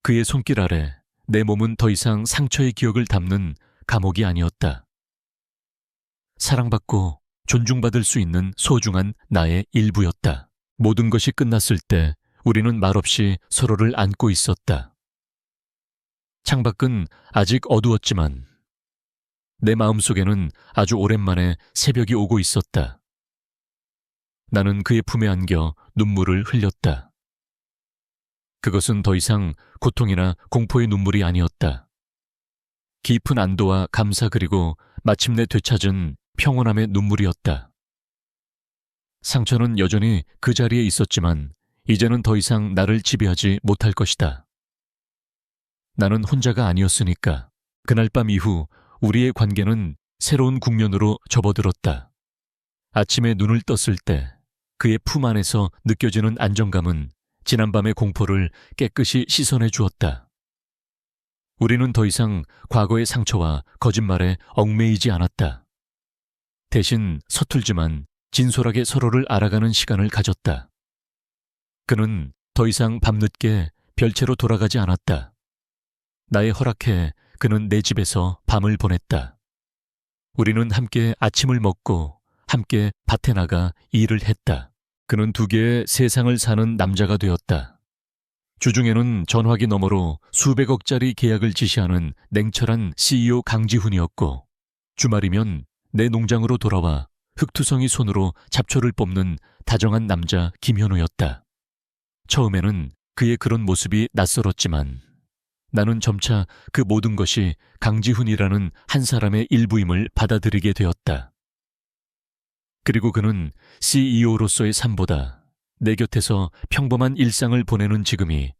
그의 손길 아래 내 몸은 더 이상 상처의 기억을 담는 감옥이 아니었다. 사랑받고 존중받을 수 있는 소중한 나의 일부였다. 모든 것이 끝났을 때 우리는 말없이 서로를 안고 있었다. 창밖은 아직 어두웠지만 내 마음속에는 아주 오랜만에 새벽이 오고 있었다. 나는 그의 품에 안겨 눈물을 흘렸다. 그것은 더 이상 고통이나 공포의 눈물이 아니었다. 깊은 안도와 감사 그리고 마침내 되찾은 평온함의 눈물이었다. 상처는 여전히 그 자리에 있었지만 이제는 더 이상 나를 지배하지 못할 것이다. 나는 혼자가 아니었으니까. 그날 밤 이후 우리의 관계는 새로운 국면으로 접어들었다. 아침에 눈을 떴을 때 그의 품 안에서 느껴지는 안정감은 지난밤의 공포를 깨끗이 씻어내 주었다. 우리는 더 이상 과거의 상처와 거짓말에 얽매이지 않았다. 대신 서툴지만 진솔하게 서로를 알아가는 시간을 가졌다. 그는 더 이상 밤늦게 별채로 돌아가지 않았다. 나의 허락해 그는 내 집에서 밤을 보냈다. 우리는 함께 아침을 먹고 함께 밭에 나가 일을 했다. 그는 두 개의 세상을 사는 남자가 되었다. 주중에는 전화기 너머로 수백억짜리 계약을 지시하는 냉철한 CEO 강지훈이었고 주말이면 내 농장으로 돌아와 흙투성이 손으로 잡초를 뽑는 다정한 남자 김현우였다. 처음에는 그의 그런 모습이 낯설었지만 나는 점차 그 모든 것이 강지훈이라는 한 사람의 일부임을 받아들이게 되었다. 그리고 그는 CEO로서의 삶보다 내 곁에서 평범한 일상을 보내는 지금이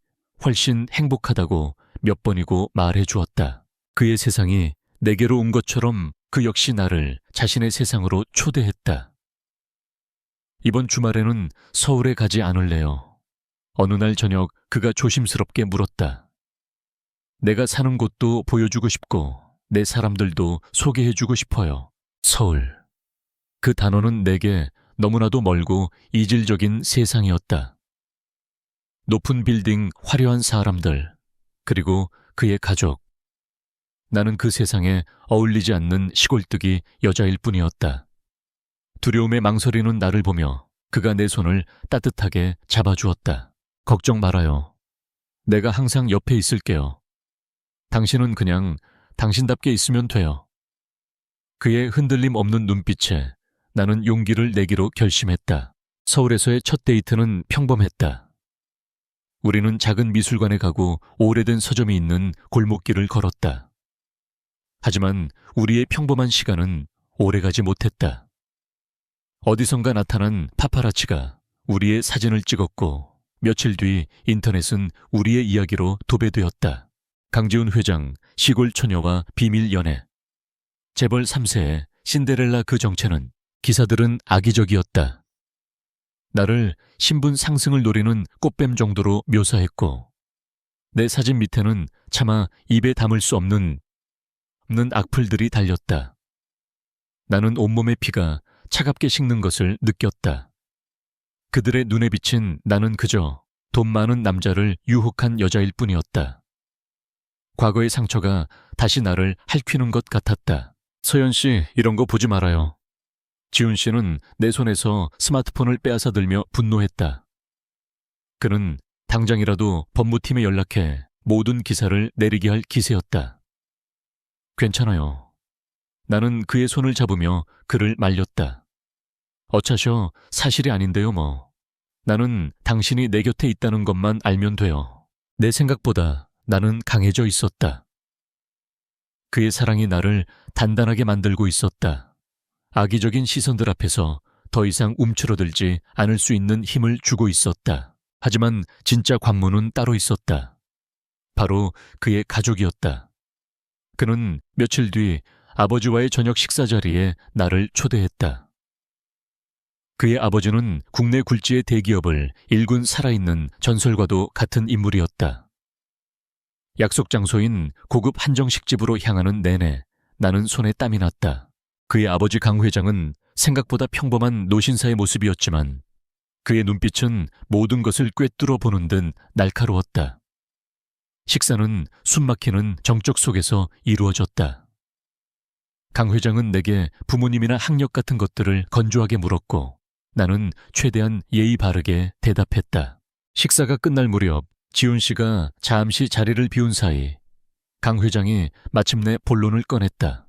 훨씬 행복하다고 몇 번이고 말해 주었다. 그의 세상이 내게로 온 것처럼 그 역시 나를 자신의 세상으로 초대했다. 이번 주말에는 서울에 가지 않을래요. 어느 날 저녁 그가 조심스럽게 물었다. 내가 사는 곳도 보여주고 싶고 내 사람들도 소개해주고 싶어요. 서울. 그 단어는 내게 너무나도 멀고 이질적인 세상이었다. 높은 빌딩, 화려한 사람들, 그리고 그의 가족. 나는 그 세상에 어울리지 않는 시골뜨기 여자일 뿐이었다. 두려움에 망설이는 나를 보며 그가 내 손을 따뜻하게 잡아주었다. 걱정 말아요. 내가 항상 옆에 있을게요. 당신은 그냥 당신답게 있으면 돼요. 그의 흔들림 없는 눈빛에 나는 용기를 내기로 결심했다. 서울에서의 첫 데이트는 평범했다. 우리는 작은 미술관에 가고 오래된 서점이 있는 골목길을 걸었다. 하지만 우리의 평범한 시간은 오래가지 못했다. 어디선가 나타난 파파라치가 우리의 사진을 찍었고 며칠 뒤 인터넷은 우리의 이야기로 도배되었다. 강지훈 회장, 시골 처녀와 비밀 연애. 재벌 3세의 신데렐라 그 정체는 기사들은 악의적이었다. 나를 신분 상승을 노리는 꽃뱀 정도로 묘사했고 내 사진 밑에는 차마 입에 담을 수 없는 악플들이 달렸다. 나는 온몸의 피가 차갑게 식는 것을 느꼈다. 그들의 눈에 비친 나는 그저 돈 많은 남자를 유혹한 여자일 뿐이었다. 과거의 상처가 다시 나를 핥히는 것 같았다. 서연 씨, 이런 거 보지 말아요. 지훈 씨는 내 손에서 스마트폰을 빼앗아 들며 분노했다. 그는 당장이라도 법무팀에 연락해 모든 기사를 내리게 할 기세였다. 괜찮아요. 나는 그의 손을 잡으며 그를 말렸다. 어차셔 사실이 아닌데요 뭐. 나는 당신이 내 곁에 있다는 것만 알면 돼요. 내 생각보다 나는 강해져 있었다. 그의 사랑이 나를 단단하게 만들고 있었다. 악의적인 시선들 앞에서 더 이상 움츠러들지 않을 수 있는 힘을 주고 있었다. 하지만 진짜 관문은 따로 있었다. 바로 그의 가족이었다. 그는 며칠 뒤 아버지와의 저녁 식사 자리에 나를 초대했다. 그의 아버지는 국내 굴지의 대기업을 일군 살아있는 전설과도 같은 인물이었다. 약속 장소인 고급 한정식집으로 향하는 내내 나는 손에 땀이 났다. 그의 아버지 강 회장은 생각보다 평범한 노신사의 모습이었지만 그의 눈빛은 모든 것을 꿰뚫어 보는 듯 날카로웠다. 식사는 숨막히는 정적 속에서 이루어졌다. 강 회장은 내게 부모님이나 학력 같은 것들을 건조하게 물었고 나는 최대한 예의 바르게 대답했다. 식사가 끝날 무렵 지훈 씨가 잠시 자리를 비운 사이 강 회장이 마침내 본론을 꺼냈다.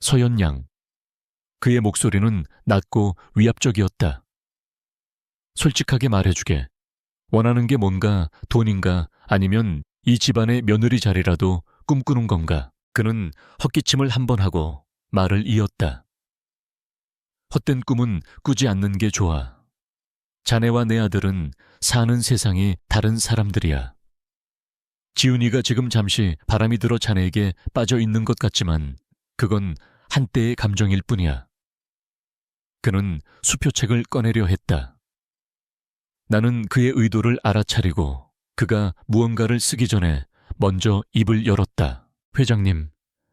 서연 양. 그의 목소리는 낮고 위압적이었다. 솔직하게 말해주게. 원하는 게 뭔가 돈인가 아니면 이 집안의 며느리 자리라도 꿈꾸는 건가. 그는 헛기침을 한 번 하고 말을 이었다. 헛된 꿈은 꾸지 않는 게 좋아. 자네와 내 아들은 사는 세상이 다른 사람들이야. 지훈이가 지금 잠시 바람이 들어 자네에게 빠져 있는 것 같지만 그건 한때의 감정일 뿐이야. 그는 수표책을 꺼내려 했다. 나는 그의 의도를 알아차리고 그가 무언가를 쓰기 전에 먼저 입을 열었다. 회장님,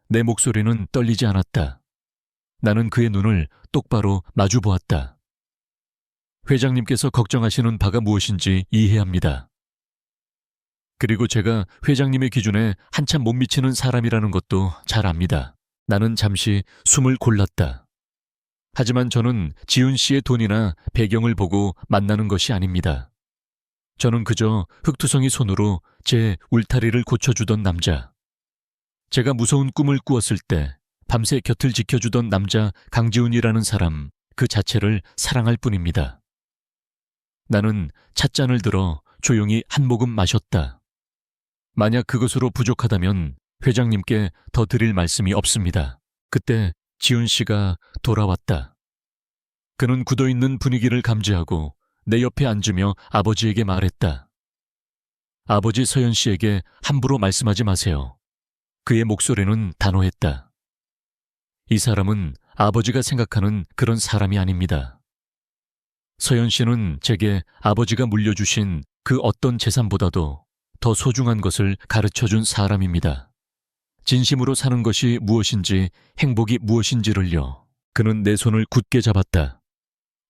내 목소리는 떨리지 않았다. 나는 그의 눈을 똑바로 마주 보았다. 회장님께서 걱정하시는 바가 무엇인지 이해합니다. 그리고 제가 회장님의 기준에 한참 못 미치는 사람이라는 것도 잘 압니다. 나는 잠시 숨을 골랐다. 하지만 저는 지훈 씨의 돈이나 배경을 보고 만나는 것이 아닙니다. 저는 그저 흙투성이 손으로 제 울타리를 고쳐주던 남자. 제가 무서운 꿈을 꾸었을 때 밤새 곁을 지켜주던 남자 강지훈이라는 사람 그 자체를 사랑할 뿐입니다. 나는 찻잔을 들어 조용히 한 모금 마셨다. 만약 그것으로 부족하다면 회장님께 더 드릴 말씀이 없습니다. 그때 지훈 씨가 돌아왔다. 그는 굳어있는 분위기를 감지하고 내 옆에 앉으며 아버지에게 말했다. 아버지 서연 씨에게 함부로 말씀하지 마세요. 그의 목소리는 단호했다. 이 사람은 아버지가 생각하는 그런 사람이 아닙니다. 서연 씨는 제게 아버지가 물려주신 그 어떤 재산보다도 더 소중한 것을 가르쳐준 사람입니다. 진심으로 사는 것이 무엇인지 행복이 무엇인지를요. 그는 내 손을 굳게 잡았다.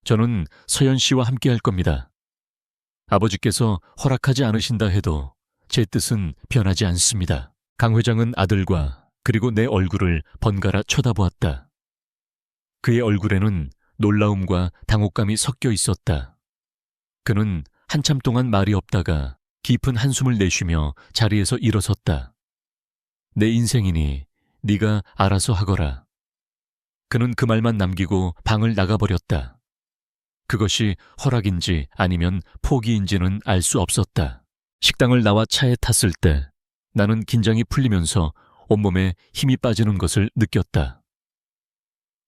저는 서연 씨와 함께 할 겁니다. 아버지께서 허락하지 않으신다 해도 제 뜻은 변하지 않습니다. 강 회장은 아들과 그리고 내 얼굴을 번갈아 쳐다보았다. 그의 얼굴에는 놀라움과 당혹감이 섞여 있었다. 그는 한참 동안 말이 없다가 깊은 한숨을 내쉬며 자리에서 일어섰다. 내 인생이니 네가 알아서 하거라. 그는 그 말만 남기고 방을 나가버렸다. 그것이 허락인지 아니면 포기인지는 알 수 없었다. 식당을 나와 차에 탔을 때 나는 긴장이 풀리면서 온몸에 힘이 빠지는 것을 느꼈다.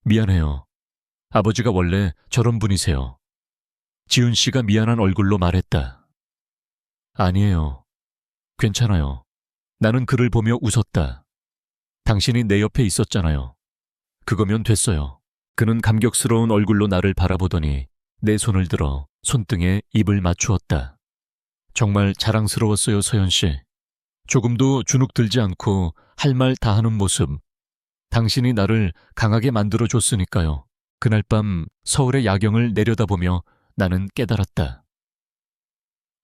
미안해요. 아버지가 원래 저런 분이세요. 지훈 씨가 미안한 얼굴로 말했다. 아니에요. 괜찮아요. 나는 그를 보며 웃었다. 당신이 내 옆에 있었잖아요. 그거면 됐어요. 그는 감격스러운 얼굴로 나를 바라보더니 내 손을 들어 손등에 입을 맞추었다. 정말 자랑스러웠어요, 서연 씨. 조금도 주눅 들지 않고 할 말 다 하는 모습. 당신이 나를 강하게 만들어줬으니까요. 그날 밤 서울의 야경을 내려다보며 나는 깨달았다.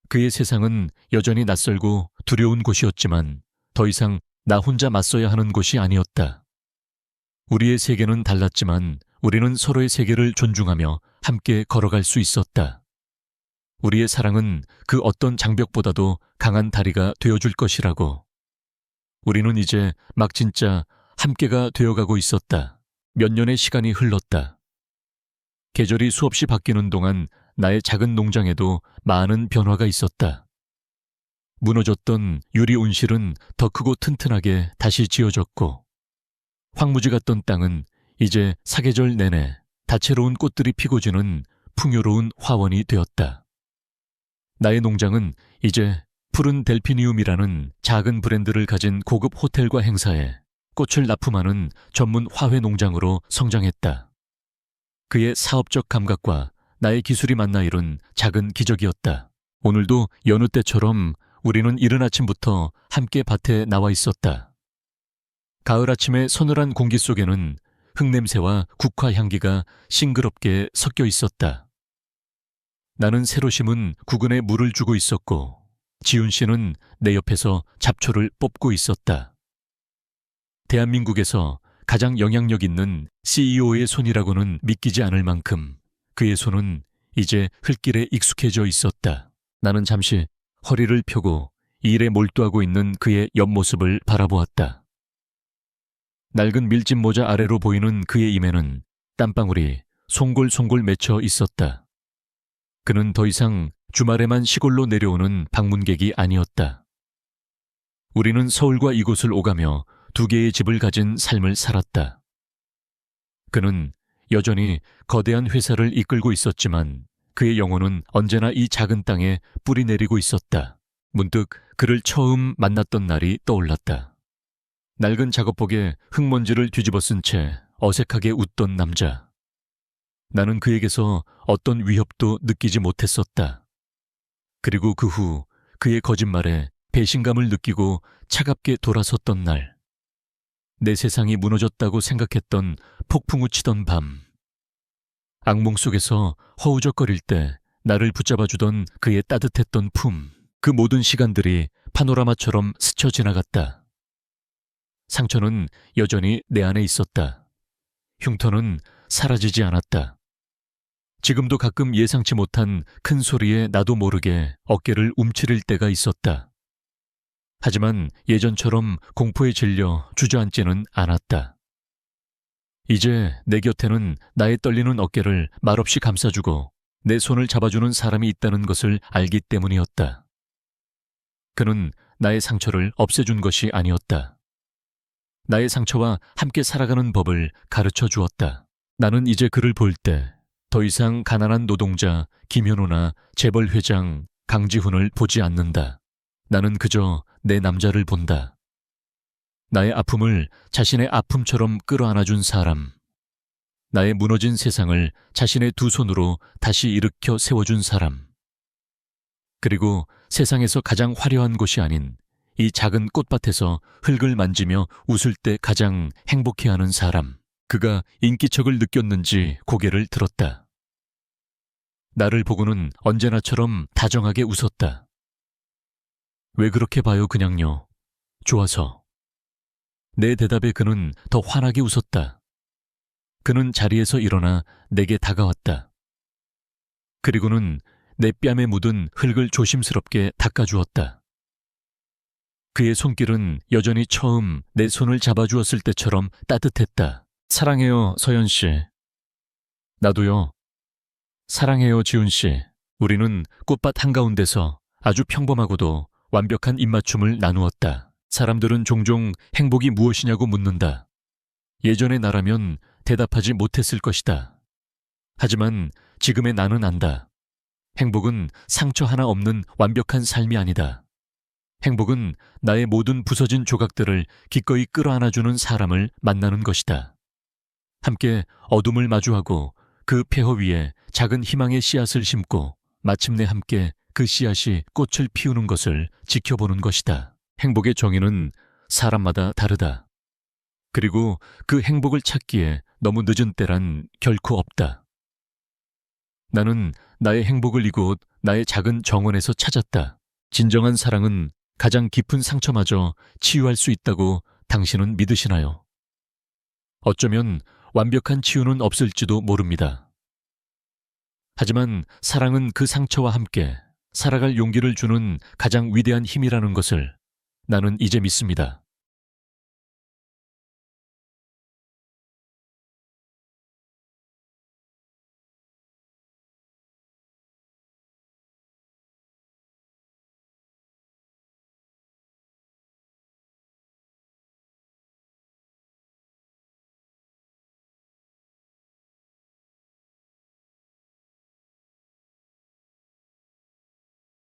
그의 세상은 여전히 낯설고 두려운 곳이었지만 더 이상 나 혼자 맞서야 하는 곳이 아니었다. 우리의 세계는 달랐지만 우리는 서로의 세계를 존중하며 함께 걸어갈 수 있었다. 우리의 사랑은 그 어떤 장벽보다도 강한 다리가 되어줄 것이라고. 우리는 이제 막 진짜 함께가 되어가고 있었다. 몇 년의 시간이 흘렀다. 계절이 수없이 바뀌는 동안 나의 작은 농장에도 많은 변화가 있었다. 무너졌던 유리 온실은 더 크고 튼튼하게 다시 지어졌고, 황무지 같던 땅은 이제 사계절 내내 다채로운 꽃들이 피고 지는 풍요로운 화원이 되었다. 나의 농장은 이제 푸른 델피니움이라는 작은 브랜드를 가진 고급 호텔과 행사에 꽃을 납품하는 전문 화훼 농장으로 성장했다. 그의 사업적 감각과 나의 기술이 만나 이룬 작은 기적이었다. 오늘도 여느 때처럼 우리는 이른 아침부터 함께 밭에 나와 있었다. 가을 아침의 서늘한 공기 속에는 흙냄새와 국화 향기가 싱그럽게 섞여 있었다. 나는 새로 심은 구근에 물을 주고 있었고, 지훈 씨는 내 옆에서 잡초를 뽑고 있었다. 대한민국에서 가장 영향력 있는 CEO의 손이라고는 믿기지 않을 만큼 그의 손은 이제 흙길에 익숙해져 있었다. 나는 잠시 허리를 펴고 일에 몰두하고 있는 그의 옆모습을 바라보았다. 낡은 밀짚 모자 아래로 보이는 그의 임에는 땀방울이 송골송골 맺혀 있었다. 그는 더 이상 주말에만 시골로 내려오는 방문객이 아니었다. 우리는 서울과 이곳을 오가며 두 개의 집을 가진 삶을 살았다. 그는 여전히 거대한 회사를 이끌고 있었지만 그의 영혼은 언제나 이 작은 땅에 뿌리 내리고 있었다. 문득 그를 처음 만났던 날이 떠올랐다. 낡은 작업복에 흙먼지를 뒤집어 쓴 채 어색하게 웃던 남자. 나는 그에게서 어떤 위협도 느끼지 못했었다. 그리고 그 후 그의 거짓말에 배신감을 느끼고 차갑게 돌아섰던 날. 내 세상이 무너졌다고 생각했던 폭풍우 치던 밤. 악몽 속에서 허우적거릴 때 나를 붙잡아주던 그의 따뜻했던 품. 그 모든 시간들이 파노라마처럼 스쳐 지나갔다. 상처는 여전히 내 안에 있었다. 흉터는 사라지지 않았다. 지금도 가끔 예상치 못한 큰 소리에 나도 모르게 어깨를 움츠릴 때가 있었다. 하지만 예전처럼 공포에 질려 주저앉지는 않았다. 이제 내 곁에는 나의 떨리는 어깨를 말없이 감싸주고 내 손을 잡아주는 사람이 있다는 것을 알기 때문이었다. 그는 나의 상처를 없애준 것이 아니었다. 나의 상처와 함께 살아가는 법을 가르쳐 주었다. 나는 이제 그를 볼 때 더 이상 가난한 노동자 김현우나 재벌 회장 강지훈을 보지 않는다. 나는 그저 내 남자를 본다. 나의 아픔을 자신의 아픔처럼 끌어안아준 사람. 나의 무너진 세상을 자신의 두 손으로 다시 일으켜 세워준 사람. 그리고 세상에서 가장 화려한 곳이 아닌 이 작은 꽃밭에서 흙을 만지며 웃을 때 가장 행복해하는 사람. 그가 인기척을 느꼈는지 고개를 들었다. 나를 보고는 언제나처럼 다정하게 웃었다. 왜 그렇게 봐요, 그냥요. 좋아서. 내 대답에 그는 더 환하게 웃었다. 그는 자리에서 일어나 내게 다가왔다. 그리고는 내 뺨에 묻은 흙을 조심스럽게 닦아주었다. 그의 손길은 여전히 처음 내 손을 잡아주었을 때처럼 따뜻했다. 사랑해요, 서연 씨. 나도요. 사랑해요, 지훈 씨. 우리는 꽃밭 한가운데서 아주 평범하고도 완벽한 입맞춤을 나누었다. 사람들은 종종 행복이 무엇이냐고 묻는다. 예전의 나라면 대답하지 못했을 것이다. 하지만 지금의 나는 안다. 행복은 상처 하나 없는 완벽한 삶이 아니다. 행복은 나의 모든 부서진 조각들을 기꺼이 끌어안아주는 사람을 만나는 것이다. 함께 어둠을 마주하고 그 폐허 위에 작은 희망의 씨앗을 심고 마침내 함께 그 씨앗이 꽃을 피우는 것을 지켜보는 것이다. 행복의 정의는 사람마다 다르다. 그리고 그 행복을 찾기에 너무 늦은 때란 결코 없다. 나는 나의 행복을 이곳 나의 작은 정원에서 찾았다. 진정한 사랑은 가장 깊은 상처마저 치유할 수 있다고 당신은 믿으시나요? 어쩌면 완벽한 치유는 없을지도 모릅니다. 하지만 사랑은 그 상처와 함께 살아갈 용기를 주는 가장 위대한 힘이라는 것을 나는 이제 믿습니다.